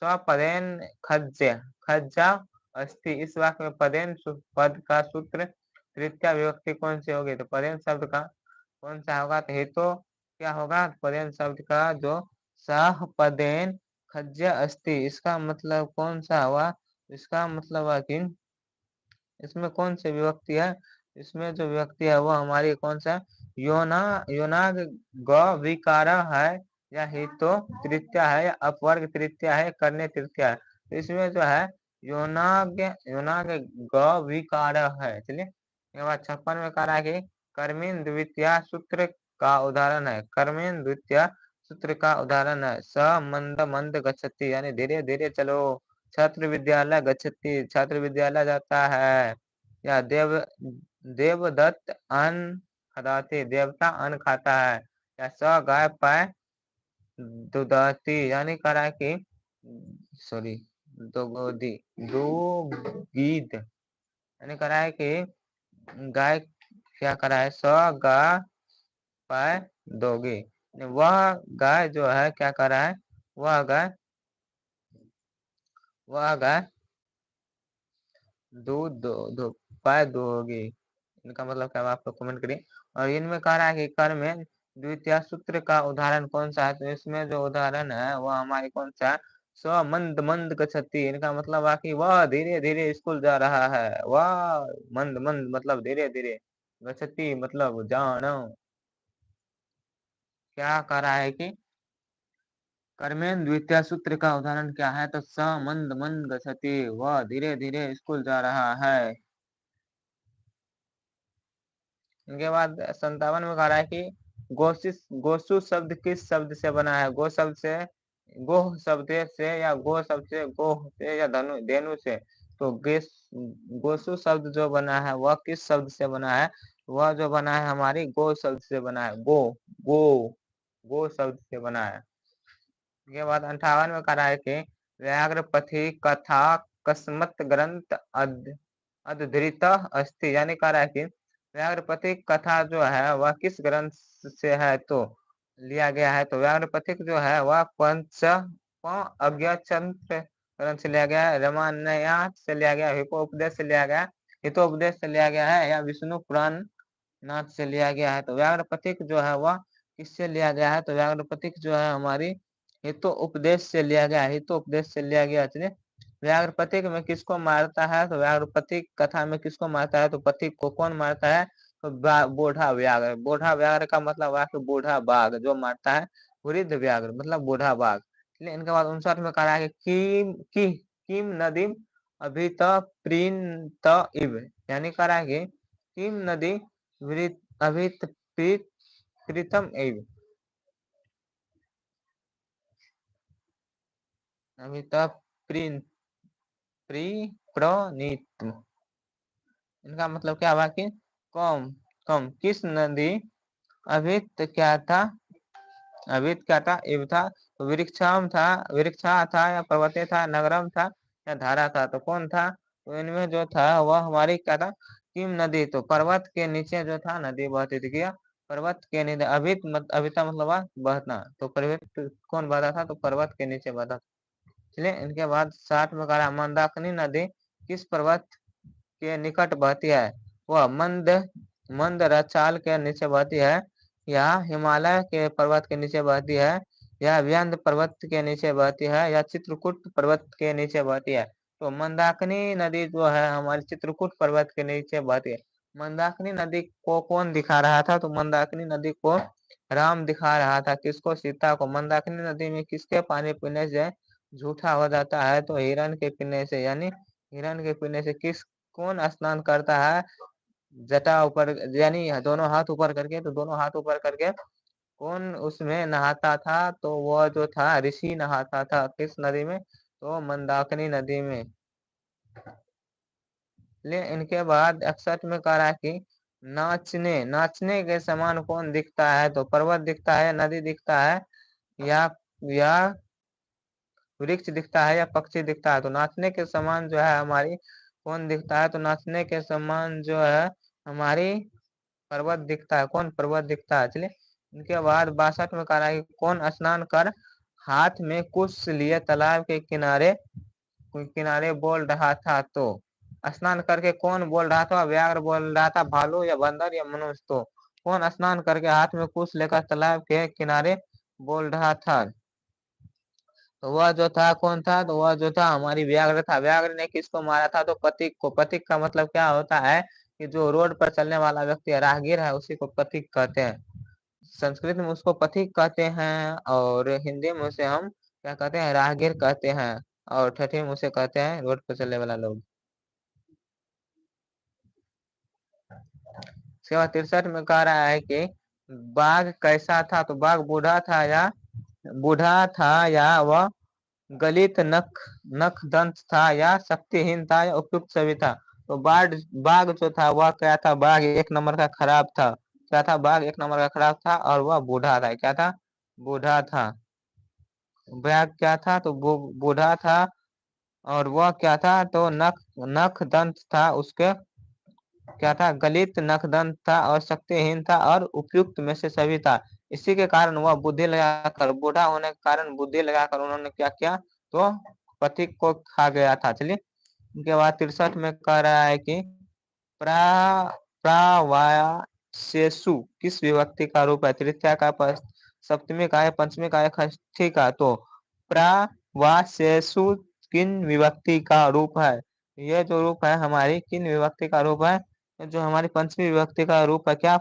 स्वपदेन खज्जा अस्थि। इस वाक्य में पदेन पद का सूत्र तृतीया विभक्ति कौन सी होगी? तो पदेन शब्द का कौन सा होगा? तो हेतु क्या होगा? पदेन शब्द का जो सह पदेन खज्य अस्ति, इसका मतलब कौन सा हुआ? इसका मतलब है कि इसमें कौन सी विभक्ति है? इसमें जो विभक्ति है वो हमारी कौन सा? योना, योनाग ग विकार है, या हितो तृतीया है, या अपवर्ग तृतीया है, करने तृतीया है। तो इसमें जो है योनाग, योनाग ग विकार है। चलिए, इसके बाद 56 में कह रहा है कि कर्मेन द्वितीया सूत्र का उदाहरण है। कर्मेन द्वितीया सूत्र का उदाहरण है स मंद मंद गच्छति, यानी धीरे धीरे चलो। छात्र विद्यालय गच्छति, छात्र विद्यालय जाता है। या देवदत्त अन्न खदाती, देवता अन्न खाता है। या स गाय पाय दुधाती, यानी कह रहा है कि सॉरी दोगोदी दोगीद, यानी कह रहा है कि गाय क्या करा है? स गाय पाय दोगी, वह गाय जो है क्या कर रहा है? वह गाय, वह गाय दूध दो पाय दोगी। इनका मतलब क्या है आप लोग कमेंट करिए। और इनमें कह रहा है कि कर में द्वितीय सूत्र का उदाहरण कौन सा है? तो इसमें जो उदाहरण है वह हमारी कौन सा है? स्व मंद मंद गच्छति, इनका मतलब है कि वह धीरे धीरे स्कूल जा रहा है। वह मंद मंद मतलब धीरे धीरे, गच्छति मतलब जानो। क्या कह रहा है कि कर्मेन द्वितीय सूत्र का उदाहरण क्या है? तो स मंद मंद गच्छति, वह धीरे धीरे स्कूल जा रहा है। इनके बाद 57 में कह रहा है कि गोसु शब्द किस शब्द से बना है? गो शब्द से, गोह शब्द से, या गो शब्द से, गोह से, या धनु धेनु से। तो गोसु शब्द जो बना है वह किस शब्द से बना है? वह जो बना है हमारी गो शब्द से बना है। गो, गो, गो शब्द से बना है। इसके बाद 58 में कह रहा है कि व्याघ्रपथी कथा कस्मत ग्रंथ अधृत अस्ति, यानी कह रहा है कि व्याघ्रपथिक कथा जो है वह किस ग्रंथ से है? तो लिया गया है। तो व्याघ्रपथिक जो है वह पंच अज्ञाचंत्र ग्रंथ से लिया गया है, रामायण से लिया गया, हितोपदेश से लिया गया, हितोपदेश से लिया गया है, या विष्णु पुराण नाथ से लिया गया है। तो व्याघ्रपथिक जो है वह किससे लिया गया है? तो व्याघ्रपथिक जो है हमारी हितो उपदेश से लिया गया है, हितो उपदेश से लिया गया। चलिए, व्याघ्रपथिक में किसको मारता है? तो व्याघ्रपथिक कथा में किसको मारता है? तो पथिक को कौन मारता है? तो बूढ़ा व्याघ्र। बूढ़ा व्याघ्र का मतलब है कि बूढ़ा बाघ जो मारता है, वृद्ध व्याघ्र मतलब बूढ़ा बाघ। चलिए, इनके बाद 59 में कह रहा है कि किम नदी अभी प्रीत इव, यानी कह रहा है कि किम नदी अभी प्रीतम एव, अभी प्रणीत, इनका मतलब क्या हुआ कि कम कम किस नदी अभी क्या था? अभी क्या था? इव था। तो वृक्षम था, वृक्षा था, या पर्वते था, नगरम था, या धारा था। तो कौन था? तो इनमें जो था वह हमारी क्या था? किम नदी। तो पर्वत के नीचे जो था नदी बहती थी। क्या? पर्वत के नीचे अभिता मतलब बहना। तो पर्वत कौन बहता था? तो पर्वत के नीचे बहता था। चलिए, इनके बाद 60 में कह रहा मंदाकिनी नदी किस पर्वत के निकट बहती है? वह मंद रचाल के नीचे बहती है, या हिमालय के पर्वत के नीचे बहती है, या व्यंद पर्वत के नीचे बहती है, या चित्रकूट पर्वत के नीचे बहती है। तो मंदाकिनी नदी जो है हमारी चित्रकूट पर्वत के नीचे बहती है। मंदाकिनी नदी को कौन दिखा रहा था? तो मंदाकिनी नदी को राम दिखा रहा था। किसको? सीता को। मंदाकिनी नदी में किसके पानी पीने से झूठा हो जाता है? तो हिरण के पीने से, यानी हिरण के पीने से। कौन स्नान करता है जटा ऊपर, यानी दोनों हाथ ऊपर करके? तो दोनों हाथ ऊपर करके कौन उसमें नहाता था? तो वह जो था ऋषि नहाता था। किस नदी में? तो मंदाकिनी नदी में। ले, इनके बाद 61 में कह रहा है कि नाचने के समान कौन दिखता है? तो पर्वत दिखता है, नदी दिखता है, या या वृक्ष दिखता है, या पक्षी दिखता है। तो नाचने के समान जो है हमारी कौन दिखता है? तो नाचने के समान जो है हमारी पर्वत दिखता है। कौन? पर्वत दिखता है। चलिए, इनके बाद 62 में कह रहा है कि कौन स्नान कर हाथ में कुछ लिए तालाब के किनारे किनारे बोल रहा था? तो स्नान करके कौन बोल रहा था? व्याघ्र बोल रहा था, भालू, या बंदर, या मनुष्य। तो कौन स्नान करके हाथ में कुश लेकर तालाब के किनारे बोल रहा था? तो वह जो था कौन था? तो वह जो था हमारी व्याघ्र था। व्याघ्र ने किसको मारा था? तो पथिक को। पथिक का मतलब क्या होता है कि जो रोड पर चलने वाला व्यक्ति है, राहगीर है, उसी को पथिक कहते हैं। संस्कृत में उसको पथिक कहते हैं और हिंदी में उसे हम क्या कहते हैं? राहगीर कहते हैं। और ठठी में उसे कहते हैं रोड पर चलने वाला लोग। इसके बाद 63 में कह रहा है कि बाघ कैसा था? तो बाघ बूढ़ा था या वह गलित नख दंत था या शक्तिहीन था या उपयुक्त सभी था? तो बाघ जो था वह क्या था? बाघ एक नंबर का खराब था। क्या था? बाघ एक नंबर का खराब था और वह बूढ़ा था। क्या था? बूढ़ा था। बाघ क्या था? तो बूढ़ा था। और वह क्या था? तो नख दंत था उसके। क्या था? गलित नखदंत था और शक्तिहीन था और उपयुक्त में से सभी था। इसी के कारण वह बुद्धि लगाकर, बूढ़ा होने के कारण बुद्धि लगाकर उन्होंने क्या किया? तो पथिक को खा गया था। चलिए, उनके बाद 63 में कह रहा है कि प्रा प्रावासेसु किस विभक्ति का रूप है? तृतीया का, सप्तमी का है, पंचमी का है, षष्ठी का? तो प्रावासेसु किन विभक्ति का रूप है? यह जो रूप है हमारी किन विभक्ति का रूप है? जो हमारी पंचमी विभक्ति का रूप है। क्या?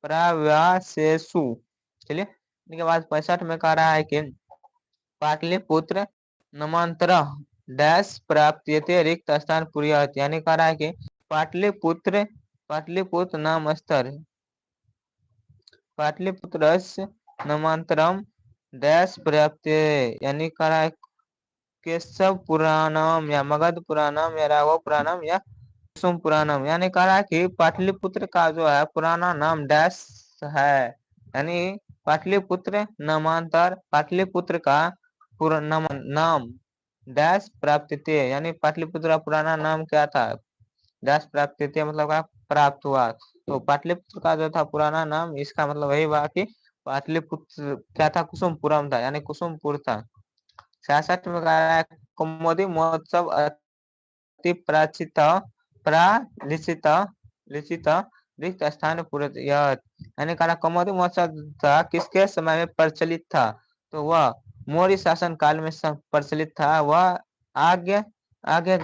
प्रावासेसु। चलिए, इसके बाद 65 में कह रहा है कि पाटलिपुत्र नामांतर डैश प्राप्त्यते रिक्त स्थान पुरियत। यानी कह रहा है कि पाटलिपुत्र नाम स्तर पाटलिपुत्रस्य नामांतरम डैश प्राप्त। यानी कह रहा है केशव पुराणम या मगध पुराणम या राघव पुराणम या कुसुम पुराणम। यानी कह रहा है कि पाटलिपुत्र का जो है पुराना नाम डैश है। यानी पाटलिपुत्र नामांतर पाटलिपुत्र का नाम डैश प्राप्त थे। यानी पाटलिपुत्र का पुराना नाम क्या था? डैश प्राप्त थे मतलब का प्राप्त हुआ। तो पाटलिपुत्र का जो था पुराना नाम, इसका मतलब वही हुआ कि पाटलिपुत्र क्या था? कुसुमपुरम था, यानी कुसुमपुर था। 66 में कहा है कौमुदी महोत्सव अति प्राचित प्रालिखित लिखित रिक्त स्थान पुरत। यानी कहा कौमुदी महोत्सव था किसके समय में प्रचलित था? तो वह मौर्य शासन काल में प्रचलित था। वह आगे आगे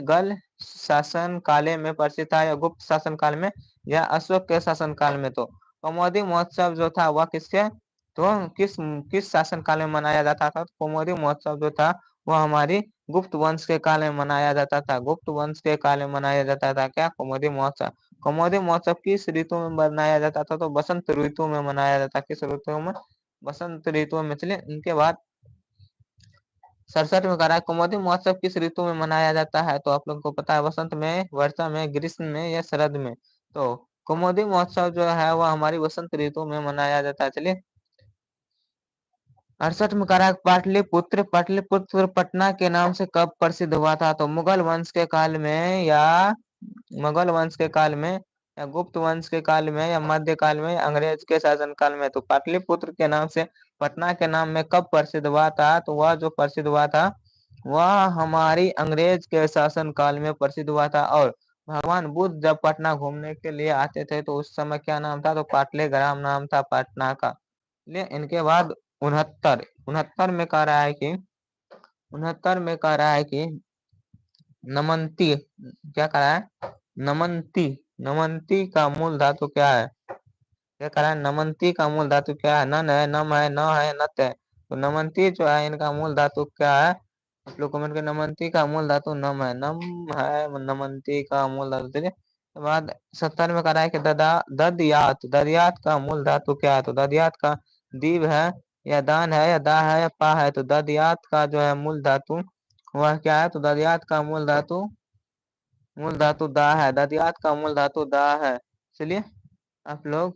गल शासन काले में प्रचलित था या गुप्त शासन काल में या अशोक के शासन काल में? तो कौमुदी महोत्सव जो था वह किसके, तो किस शासन काल में मनाया जाता था? कौमुदी महोत्सव जो था वह हमारी गुप्त वंश के काल में मनाया जाता था। गुप्त वंश के काल में मनाया जाता था क्या? कौमुदी महोत्सव। कौमुदी महोत्सव किस ऋतु में मनाया जाता था? तो बसंत ऋतु में मनाया जाता। किस ऋतु में? बसंत ऋतु में। चलिए, उनके बाद 67 में कह रहा है कौमुदी महोत्सव किस ऋतु में मनाया जाता है? तो आप लोगों को पता है, वसंत में, वर्षा में, ग्रीष्म में या शरद में? तो कौमुदी महोत्सव जो है वह हमारी वसंत ऋतु में मनाया जाता है। चलिए, 68 में कह रहा है पाटलिपुत्र पटना के नाम से कब प्रसिद्ध हुआ था? तो मुगल वंश के काल में या मुगल वंश के काल में या गुप्त वंश के काल में या मध्य काल में या अंग्रेज के शासन काल में? तो पाटलिपुत्र के नाम से पटना के नाम में कब प्रसिद्ध हुआ था? तो वह जो प्रसिद्ध हुआ था वह हमारी अंग्रेज के शासन काल में प्रसिद्ध हुआ था। और भगवान बुद्ध जब पटना घूमने के लिए आते थे तो उस समय क्या नाम था? तो पाटलीग्राम नाम था पटना का। चलिए, इनके बाद 69 में कह रहा है कि 69 में कह रहा है कि नमंती, क्या कह रहा है? नमंती नमंती का मूल धातु क्या है? क्या कह रहा है? नमंती का मूल धातु क्या है? नन है, नम है, न है, नत है? तो नमंती जो है इनका मूल धातु क्या है? आप लोग कमेंट के। नमंती का मूल धातु नम है। नम है नमंती का मूल धातु। चलिए, उसके बाद 70 में कह रहा है कि ददयात का मूल धातु क्या है? तो ददयात का दीव है या दान है या दा है या पा है? तो ददयात का जो है मूल धातु वह क्या है? तो ददयात का मूल धातु दा है। ददयात का मूल धातु दा है। चलिए, आप लोग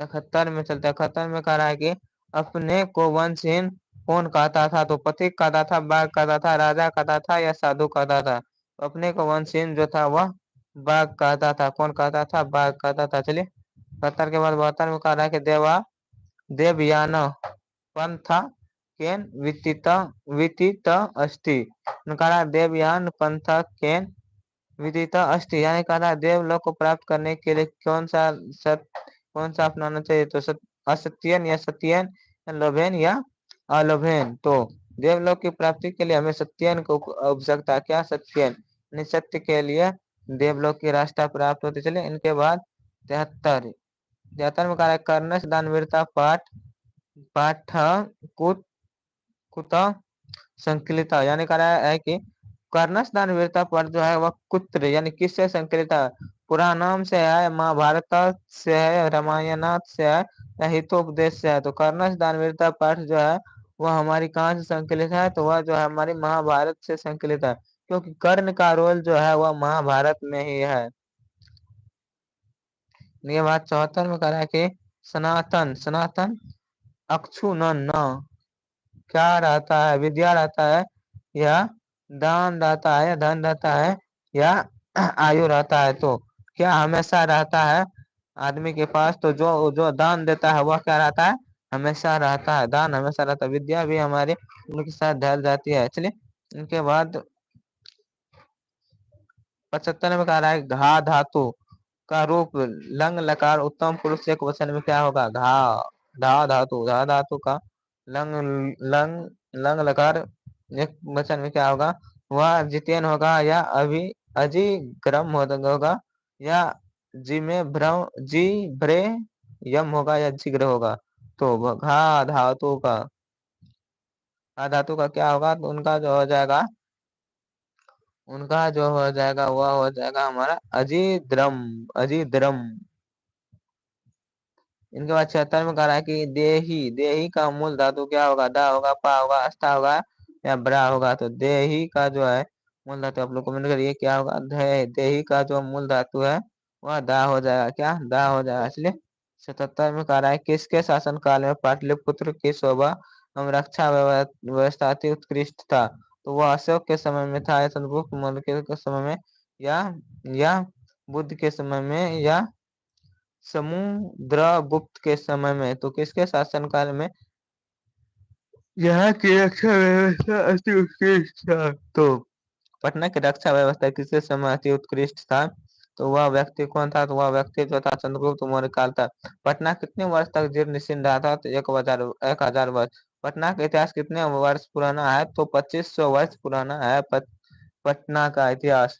71 में चलते हैं। 71 में कह रहा है कि अपने को वंशहीन कौन कहता था? तो पथिक कहता था, बाघ कहता था, राजा कहता था या साधु कहता था? तो अपने को वंशहीन जो था वह बाघ कहता था। कौन कहता था? बाघ कहता था। चलिए, 72 के बाद 72 में कह रहा है कि देवयान पंथ केन वितित अस्ति। कह रहा है देवयान पंथ केन विदिता अस्ति, यानी कहा देवलोक को प्राप्त करने के लिए कौन सा अपनाना चाहिए? तो असत्यन या सत्यन, लोभेन या अलोभेन। तो देवलोक की प्राप्ति के लिए हमें सत्यन को आवश्यकता। क्या? सत्यन, सत्य के लिए देवलोक की रास्ता प्राप्त होते चले। इनके बाद 73 में कहा है कर्णश दान वीरता पाठ पाठ कुत कुत संकलिता, यानी कह रहा है कि कर्णश दान वीरता पर जो है वह कुत्र यानी किससे संकलित है? पुराणम से है, महाभारत से है, रामायणात से है या हितोपदेश से है? तो कर्णश दान वीरता पाठ जो है वह हमारी कहाँ से संकलित है? तो वह जो है हमारी महाभारत से संकलित है, क्योंकि कर्ण का रोल जो है वह महाभारत में ही है। ये बात 74 में कह रहा है कि सनातन सनातन अक्षु न क्या रहता है? विद्या रहता है, या दान रहता है, या धन रहता है, या आयु रहता है? तो क्या हमेशा रहता है आदमी के पास? तो जो जो दान देता है वह क्या रहता है? हमेशा रहता है, दान हमेशा रहता है। विद्या भी हमारे उनके साथ ढल जाती है। चलिए इनके बाद 75 में कह रहा है घा धातु का रूप लंग लकार उत्तम पुरुष एक वचन में क्या होगा? घा घा धातु का लंग लंग लंग लकार एक वचन में क्या होगा? वह जितेन होगा, या अभी अजिग्रम होगा, या जी में भ्रम जी भ्रे यम होगा, या जिग्र होगा? तो घा धातु का क्या होगा? तो उनका जो हो जाएगा वह हो जाएगा हमारा अजिद्रम अजिद्रम। इनके बाद 76 में कह रहा है कि देही देही का मूल धातु क्या होगा? दा होगा, पा होगा, अस्था होगा, या ब्रा होगा? तो देही का जो है मूल धातु आप लोग कमेंट करिए क्या होगा? देही का जो मूल धातु है वह दा हो जाएगा। क्या? दा हो जाएगा। इसलिए 77 में कह रहा है किसके शासन काल में पाटलिपुत्र की शोभा एवं रक्षा व्यवस्था अति उत्कृष्ट था? तो वह अशोक के समय में था, या चंद्रगुप्त मौर्य के समय में, या बुद्ध के समय में, या समुद्रगुप्त के समय में? तो किसके शासनकाल में यहाँ की रक्षा व्यवस्था अति उत्कृष्ट था? तो पटना की रक्षा व्यवस्था किसके समय अति उत्कृष्ट था? तो वह व्यक्ति कौन था? तो वह व्यक्ति जो था चंद्रगुप्त मौर्य काल था। पटना कितने वर्ष तक जीर्ण निश्चिन्न रहा था? तो 1000 वर्ष। पटना का इतिहास कितने वर्ष पुराना है? तो 2500 वर्ष पुराना है पटना का इतिहास।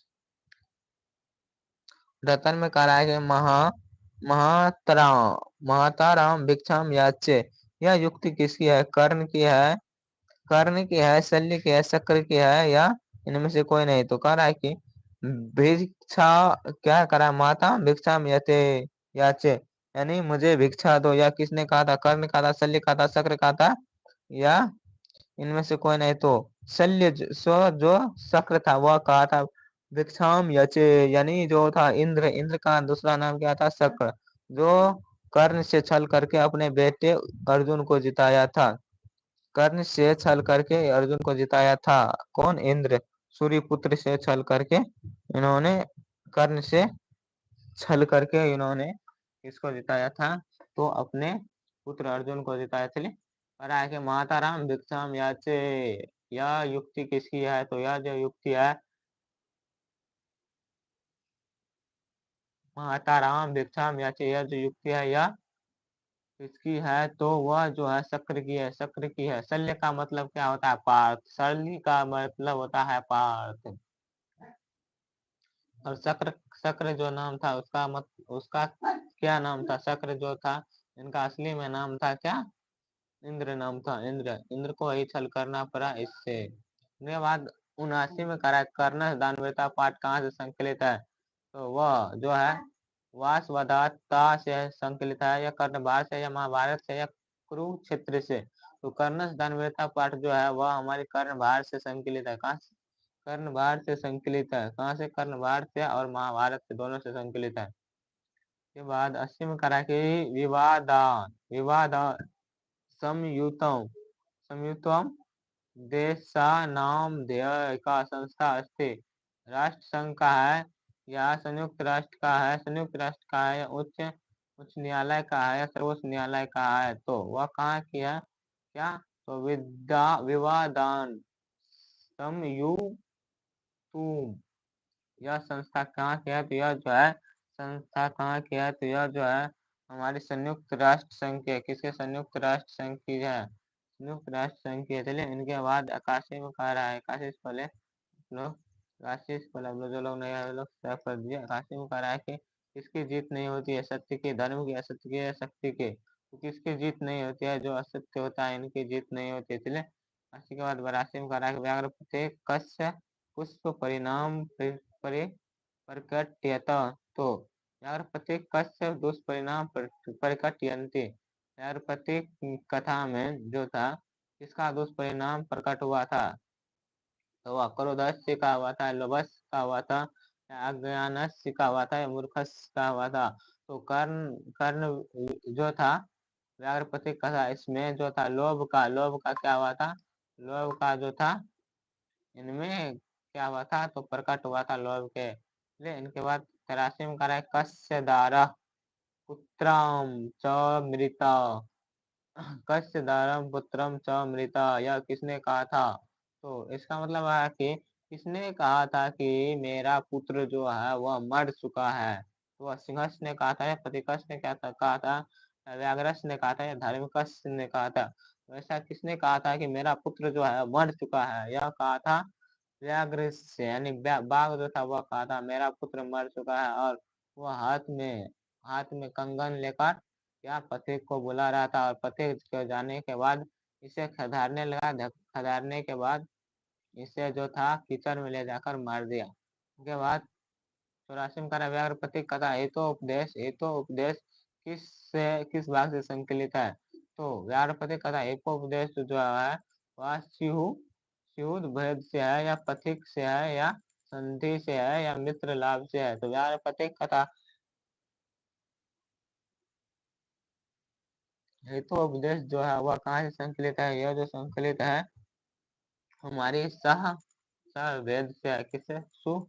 रतन में कहा है कि महाताराम महाताराम भिक्षाम याचे, यह युक्ति किसकी है? कर्ण की है, शल्य की है, शक्र की है, या इनमें से कोई नहीं? तो कह रहा है कि भिक्षा क्या करा? माता भिक्षाम यते याचे, यानी मुझे भिक्षा दो। या किसने कहा था? कर्ण कहा था, शल्य कहा था, शक्र कहा था, या इनमें से कोई नहीं? तो जो शक्र था वह कहा था भिक्षाम यचे, यानी जो था इंद्र। इंद्र का दूसरा नाम क्या था? शक्र, जो कर्ण से छल करके अपने बेटे अर्जुन को जिताया था। कर्ण से छल करके अर्जुन को जिताया था। कौन? इंद्र। सूर्यपुत्र से छल करके इन्होंने कर्ण से छल करके इन्होंने इसको जिताया था, तो अपने पुत्र अर्जुन को जिताया। चलिए कह रहा है कि माताराम भिक्षाम याचे, यह युक्ति किसकी है? तो यह जो युक्ति है माताराम भिक्षाम याचे, यह जो युक्ति है यह किसकी है? तो वह जो है शक्र की है, शक्र की है। शल्य का मतलब क्या होता है? पार्थ। शल्य का मतलब होता है पार्थ। और शक्र शक्र जो नाम था उसका क्या नाम था? शक्र जो था इनका असली में नाम था क्या? इंद्र नाम था। इंद्र इंद्र को ही छल करना पड़ा इससे। उसके बाद 79 में करा कर्ण दानवीरता पाठ कहाँ से संकलित है? तो वह जो है वासवदाता से संकलित है, या कर्णभार से, या महाभारत से, या कुरुक्षेत्र से? तो कर्ण दानवीरता पाठ जो है वह हमारे कर्णभार से संकलित है। कहाँ से? कर्णभार से संकलित है। कहाँ से? कर्णभार से और महाभारत से, दोनों से संकलित है। के बाद 80 में करा कि विवादान विवादान संयुतम संयुतम देशानामधेय का संस्था अस्ति। राष्ट्र संघ का है, या संयुक्त राष्ट्र का है? संयुक्त राष्ट्र का है, या उच्च उच्च न्यायालय का है, या सर्वोच्च न्यायालय का है? तो वह कहाँ की है? क्या? तो विवादान संयुतम यह संस्था कहाँ की है? तो यह जो है संस्था कहाँ की है? तो यह जो है हमारी संयुक्त राष्ट्र संघ की है। किसके? संयुक्त राष्ट्र संघ की है, संयुक्त राष्ट्र संघ की है। चलिए इनके बाद आकाशी में कह रहा है, आकाशी से पहले लोग, आकाशी से पहले हम लोग जो लोग नहीं आए लोग सेव कर दिए। आकाशी में कह रहा है कि किसकी जीत नहीं होती है? सत्य की, धर्म की, असत्य की या शक्ति की? तो किसकी जीत नहीं होती है? जो असत्य होता है इनकी जीत नहीं होती है। चलिए अस्सी के बाद 82 में कह रहा है कि व्याघ्र प्रत्येक कस्य पुष्प परिणाम प्रकटयत। तो यार प्रत्येक कस्य दुष्परिणाम प्रकटयन्ति, यार प्रत्येक कथा में जो था किसका दुष्परिणाम प्रकट हुआ था? तो वह क्रोधस्य का हुआ था, लोभस्य का हुआ था, अज्ञानस्य का हुआ था, या मूर्खस्य का हुआ था? तो कर्ण कर्ण जो था व्याघ्र प्रत्येक कथा, इसमें जो था लोभ का क्या हुआ था? लोभ का जो था इनमें क्या हुआ था? तो प्रकट हुआ था लोभ के। इनके बाद 83 में कह रहा है कस्य दारः पुत्रम च मृता, कस्य दारम पुत्रम च मृता, यह किसने कहा था? तो इसका मतलब है कि किसने कहा था कि मेरा पुत्र जो है वह मर चुका है? तो वह सिंहस्थ ने कहा था, या प्रतिकस ने क्या कहा था, व्याघ्रस ने कहा था, या धार्मिकस ने कहा था? तो ऐसा किसने कहा था कि मेरा पुत्र जो है मर चुका है? यह कहा था व्याघ्र से, यानी बाघ जो था वह कहा था मेरा पुत्र मर चुका है। और वह हाथ में कंगन लेकर क्या पथिक को बुला रहा था, और पथिक के जाने के बाद इसे खदारने लगा। खदारने के बाद इसे जो था कीचड़ में ले जाकर मार दिया। उसके बाद 84 में कहा व्याघ्र पथिक कथा हेतु उपदेश किस भाग से संकलित है? तो व्याघ्र पथिक कथा हेतुपदेश जो है वह सिहुद भेद से है, या पथिक से है, या संधि से है, या मित्र लाभ से है? तो व्याघ्र पथिक कथा हेतु उपदेश जो है वह कहाँ से संकलित है? यह जो संकलित है हमारी सह भेद से है। किससे? सु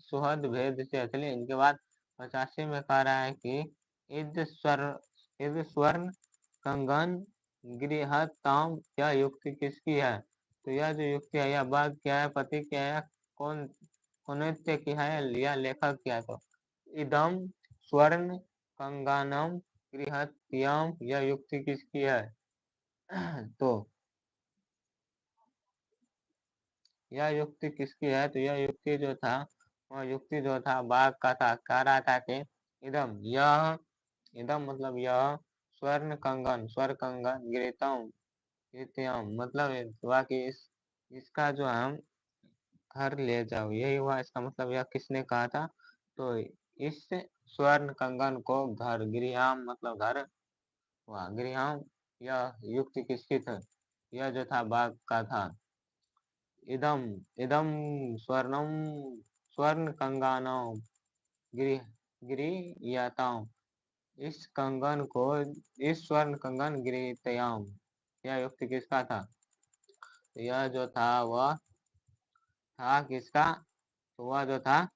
सुहद भेद से। चलिए इनके बाद 85 में कह रहा है कि इद स्वर्ण कंगन गृहताम, यह युक्ति किसकी है? तो यह जो युक्ति है यह बाघ क्या है, पति क्या है, कौन कौनित्य की है, या लेखक क्या है? तो इदम स्वर्ण कंगनम गृहत्यम, यह युक्ति किसकी है? तो यह युक्ति किसकी है? तो यह युक्ति जो था वह युक्ति जो था बाघ का था। कह रहा था कि इदम मतलब यह स्वर्ण कंगन गृहत्यम मतलब हुआ कि इसका जो हम घर ले जाओ, यही हुआ इसका मतलब। यह किसने कहा था? तो इस स्वर्ण कंगन को घर, गृहम मतलब घर हुआ, गृहम, यह युक्ति किसकी थी? यह जो था बाघ का था। इदम इदम स्वर्णम स्वर्ण कंगानम गृह्यताम, इस कंगन को, इस स्वर्ण कंगन गृहीतयाम, यह युक्ति किसका था? यह जो था वह था किसका? तो वह जो था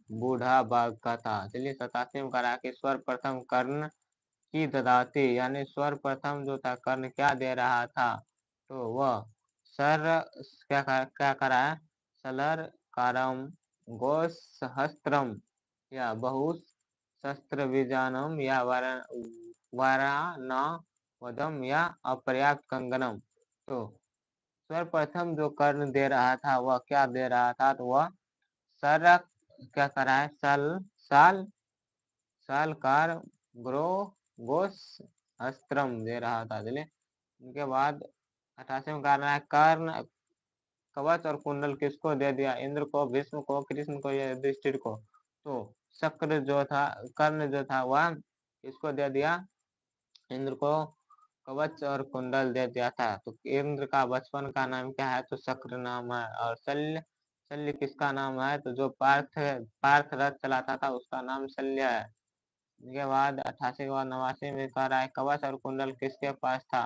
बूढ़ा बाघ का था। चलिए 87 में करा कि सर्वप्रथम कर्ण की ददाती, यानी सर्वप्रथम जो था कर्ण क्या दे रहा था? तो वह सर क्या करा है? सलर कारम गोसहस्त्रम, या बहु शस्त्र बीजानम, या वरानवदम, या अपर्याप्त कंगनम। तो सर्वप्रथम जो कर्ण दे रहा था वह क्या दे रहा था? तो वह सर क्या करा है? साल सालकार ग्रो गोस अस्त्रम दे रहा था। चलिए उनके बाद 88 में कह रहा है कर्ण कवच और कुंडल किसको दे दिया? इंद्र को, भीष्म को, कृष्ण को, या युधिष्ठिर को? तो शक्र जो था, कर्ण जो था वह किसको दे दिया? इंद्र को कवच और कुंडल दे दिया था। तो इंद्र का बचपन का नाम क्या है? तो शक्र नाम है। और शल्य शल्य किसका नाम है? तो जो पार्थ रथ चलाता था उसका नाम शल्य है। इसके बाद 88 के बाद 89 में कह रहा है कवच और कुंडल किसके पास था?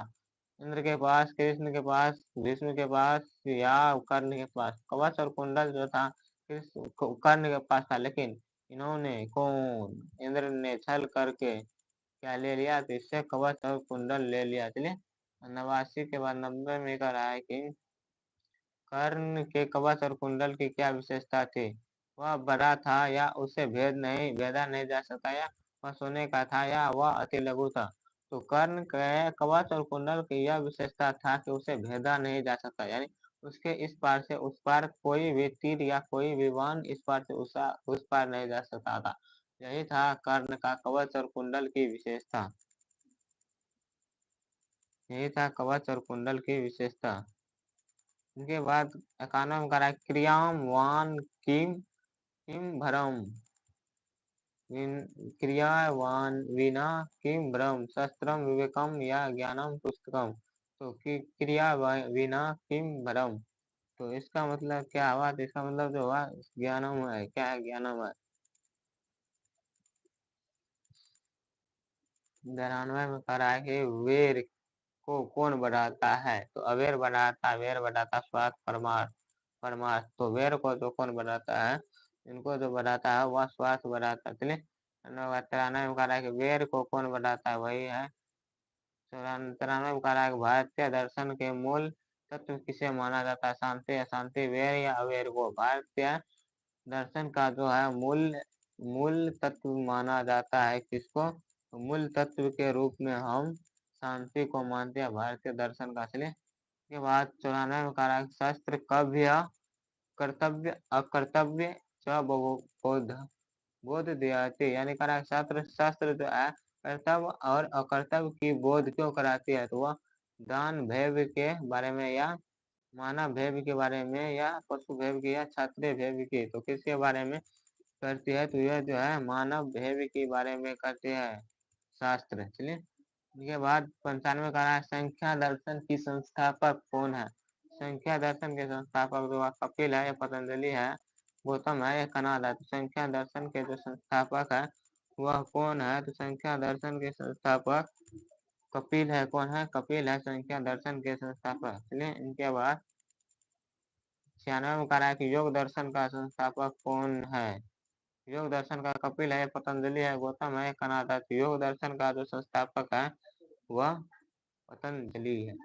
इंद्र के पास, कृष्ण के पास, भीष्म के पास, या कर्ण के पास? कवच और कुंडल जो था कर्ण के पास था, लेकिन इन्होंने कौन? इंद्र ने छल करके क्या ले लिया? तो इससे कवच और कुंडल ले लिया। चलिए 89 के बाद 90 में कह रहा है कि कर्ण के कवच और कुंडल की क्या विशेषता थी? वह बड़ा था या उसे भेदा नहीं जा सकता, या वह सोने का था, या वह अति लघु था? तो कर्ण के कवच और कुंडल की यह विशेषता था कि उसे भेदा नहीं जा सकता, यानी उसके इस पार से उस पार कोई भी तीर या कोई भी बाण इस पार से उस पार नहीं जा सकता था। यही था कर्ण का कवच और कुंडल की विशेषता। यही था कवच और कुंडल की विशेषता। इनके बाद 91 करा क्रियाम वान किम किम भरम क्रियावान विना किम भ्रम शस्त्रम विवेकम या ज्ञानम पुस्तकम। तो क्रिया विना किम भ्रम, तो इसका मतलब क्या हुआ? तो इसका मतलब जो हुआ ज्ञानम है। क्या है? ज्ञानम है। 92 में कह रहा है कि वेर को कौन बढ़ाता है? तो अवेर बढ़ाता, वेर बढ़ाता स्वार्थ परमार्थ परमार्थ। तो वेर को जो कौन बढ़ाता है, इनको जो बढ़ाता है वह स्वार्थ बढ़ाता है। चलिए 93 में कह रहा है कि वेर को कौन बढ़ाता है? वही है 94 में कह रहा है कि भारतीय दर्शन के मूल तत्व किसे माना जाता है? शांति, अशांति, वेर या अवेर को? भारतीय दर्शन का जो है मूल मूल तत्व माना जाता है किसको? तो मूल तत्व के रूप में हम शांति को मानते हैं भारतीय दर्शन का। चलिए के बाद 94 में कह रहा है शस्त्र कभ्य कर्तव्य अकर्तव्य च बोध बोध दियाती, यानी कह रहा है शास्त्र जो है कर्तव्य और अकर्तव्य की बोध क्यों कराती है? तो वह दान भेद के बारे में, या मानव भेद के बारे में, या पशु भेद की, या क्षत्रिय भेद की? तो किसके बारे में करती है? तो यह जो है मानव भेद के बारे में करती है शास्त्र। चलिए इसके बाद 95 का है संख्या दर्शन की संस्थापक कौन है? संख्या दर्शन के संस्थापक जो कपिल है या पतंजलि है, गौतम है या कनाद है? तो संख्या दर्शन के जो संस्थापक है वह कौन है? तो संख्या दर्शन के संस्थापक कपिल है। कौन है? कपिल है संख्या दर्शन के संस्थापक। चलिए इनके बाद 96 में कह रहा है कि योग दर्शन का संस्थापक कौन है? योग दर्शन का कपिल है, पतंजलि है, गौतम है, कनाद है? योग दर्शन का जो संस्थापक है वह पतंजलि है।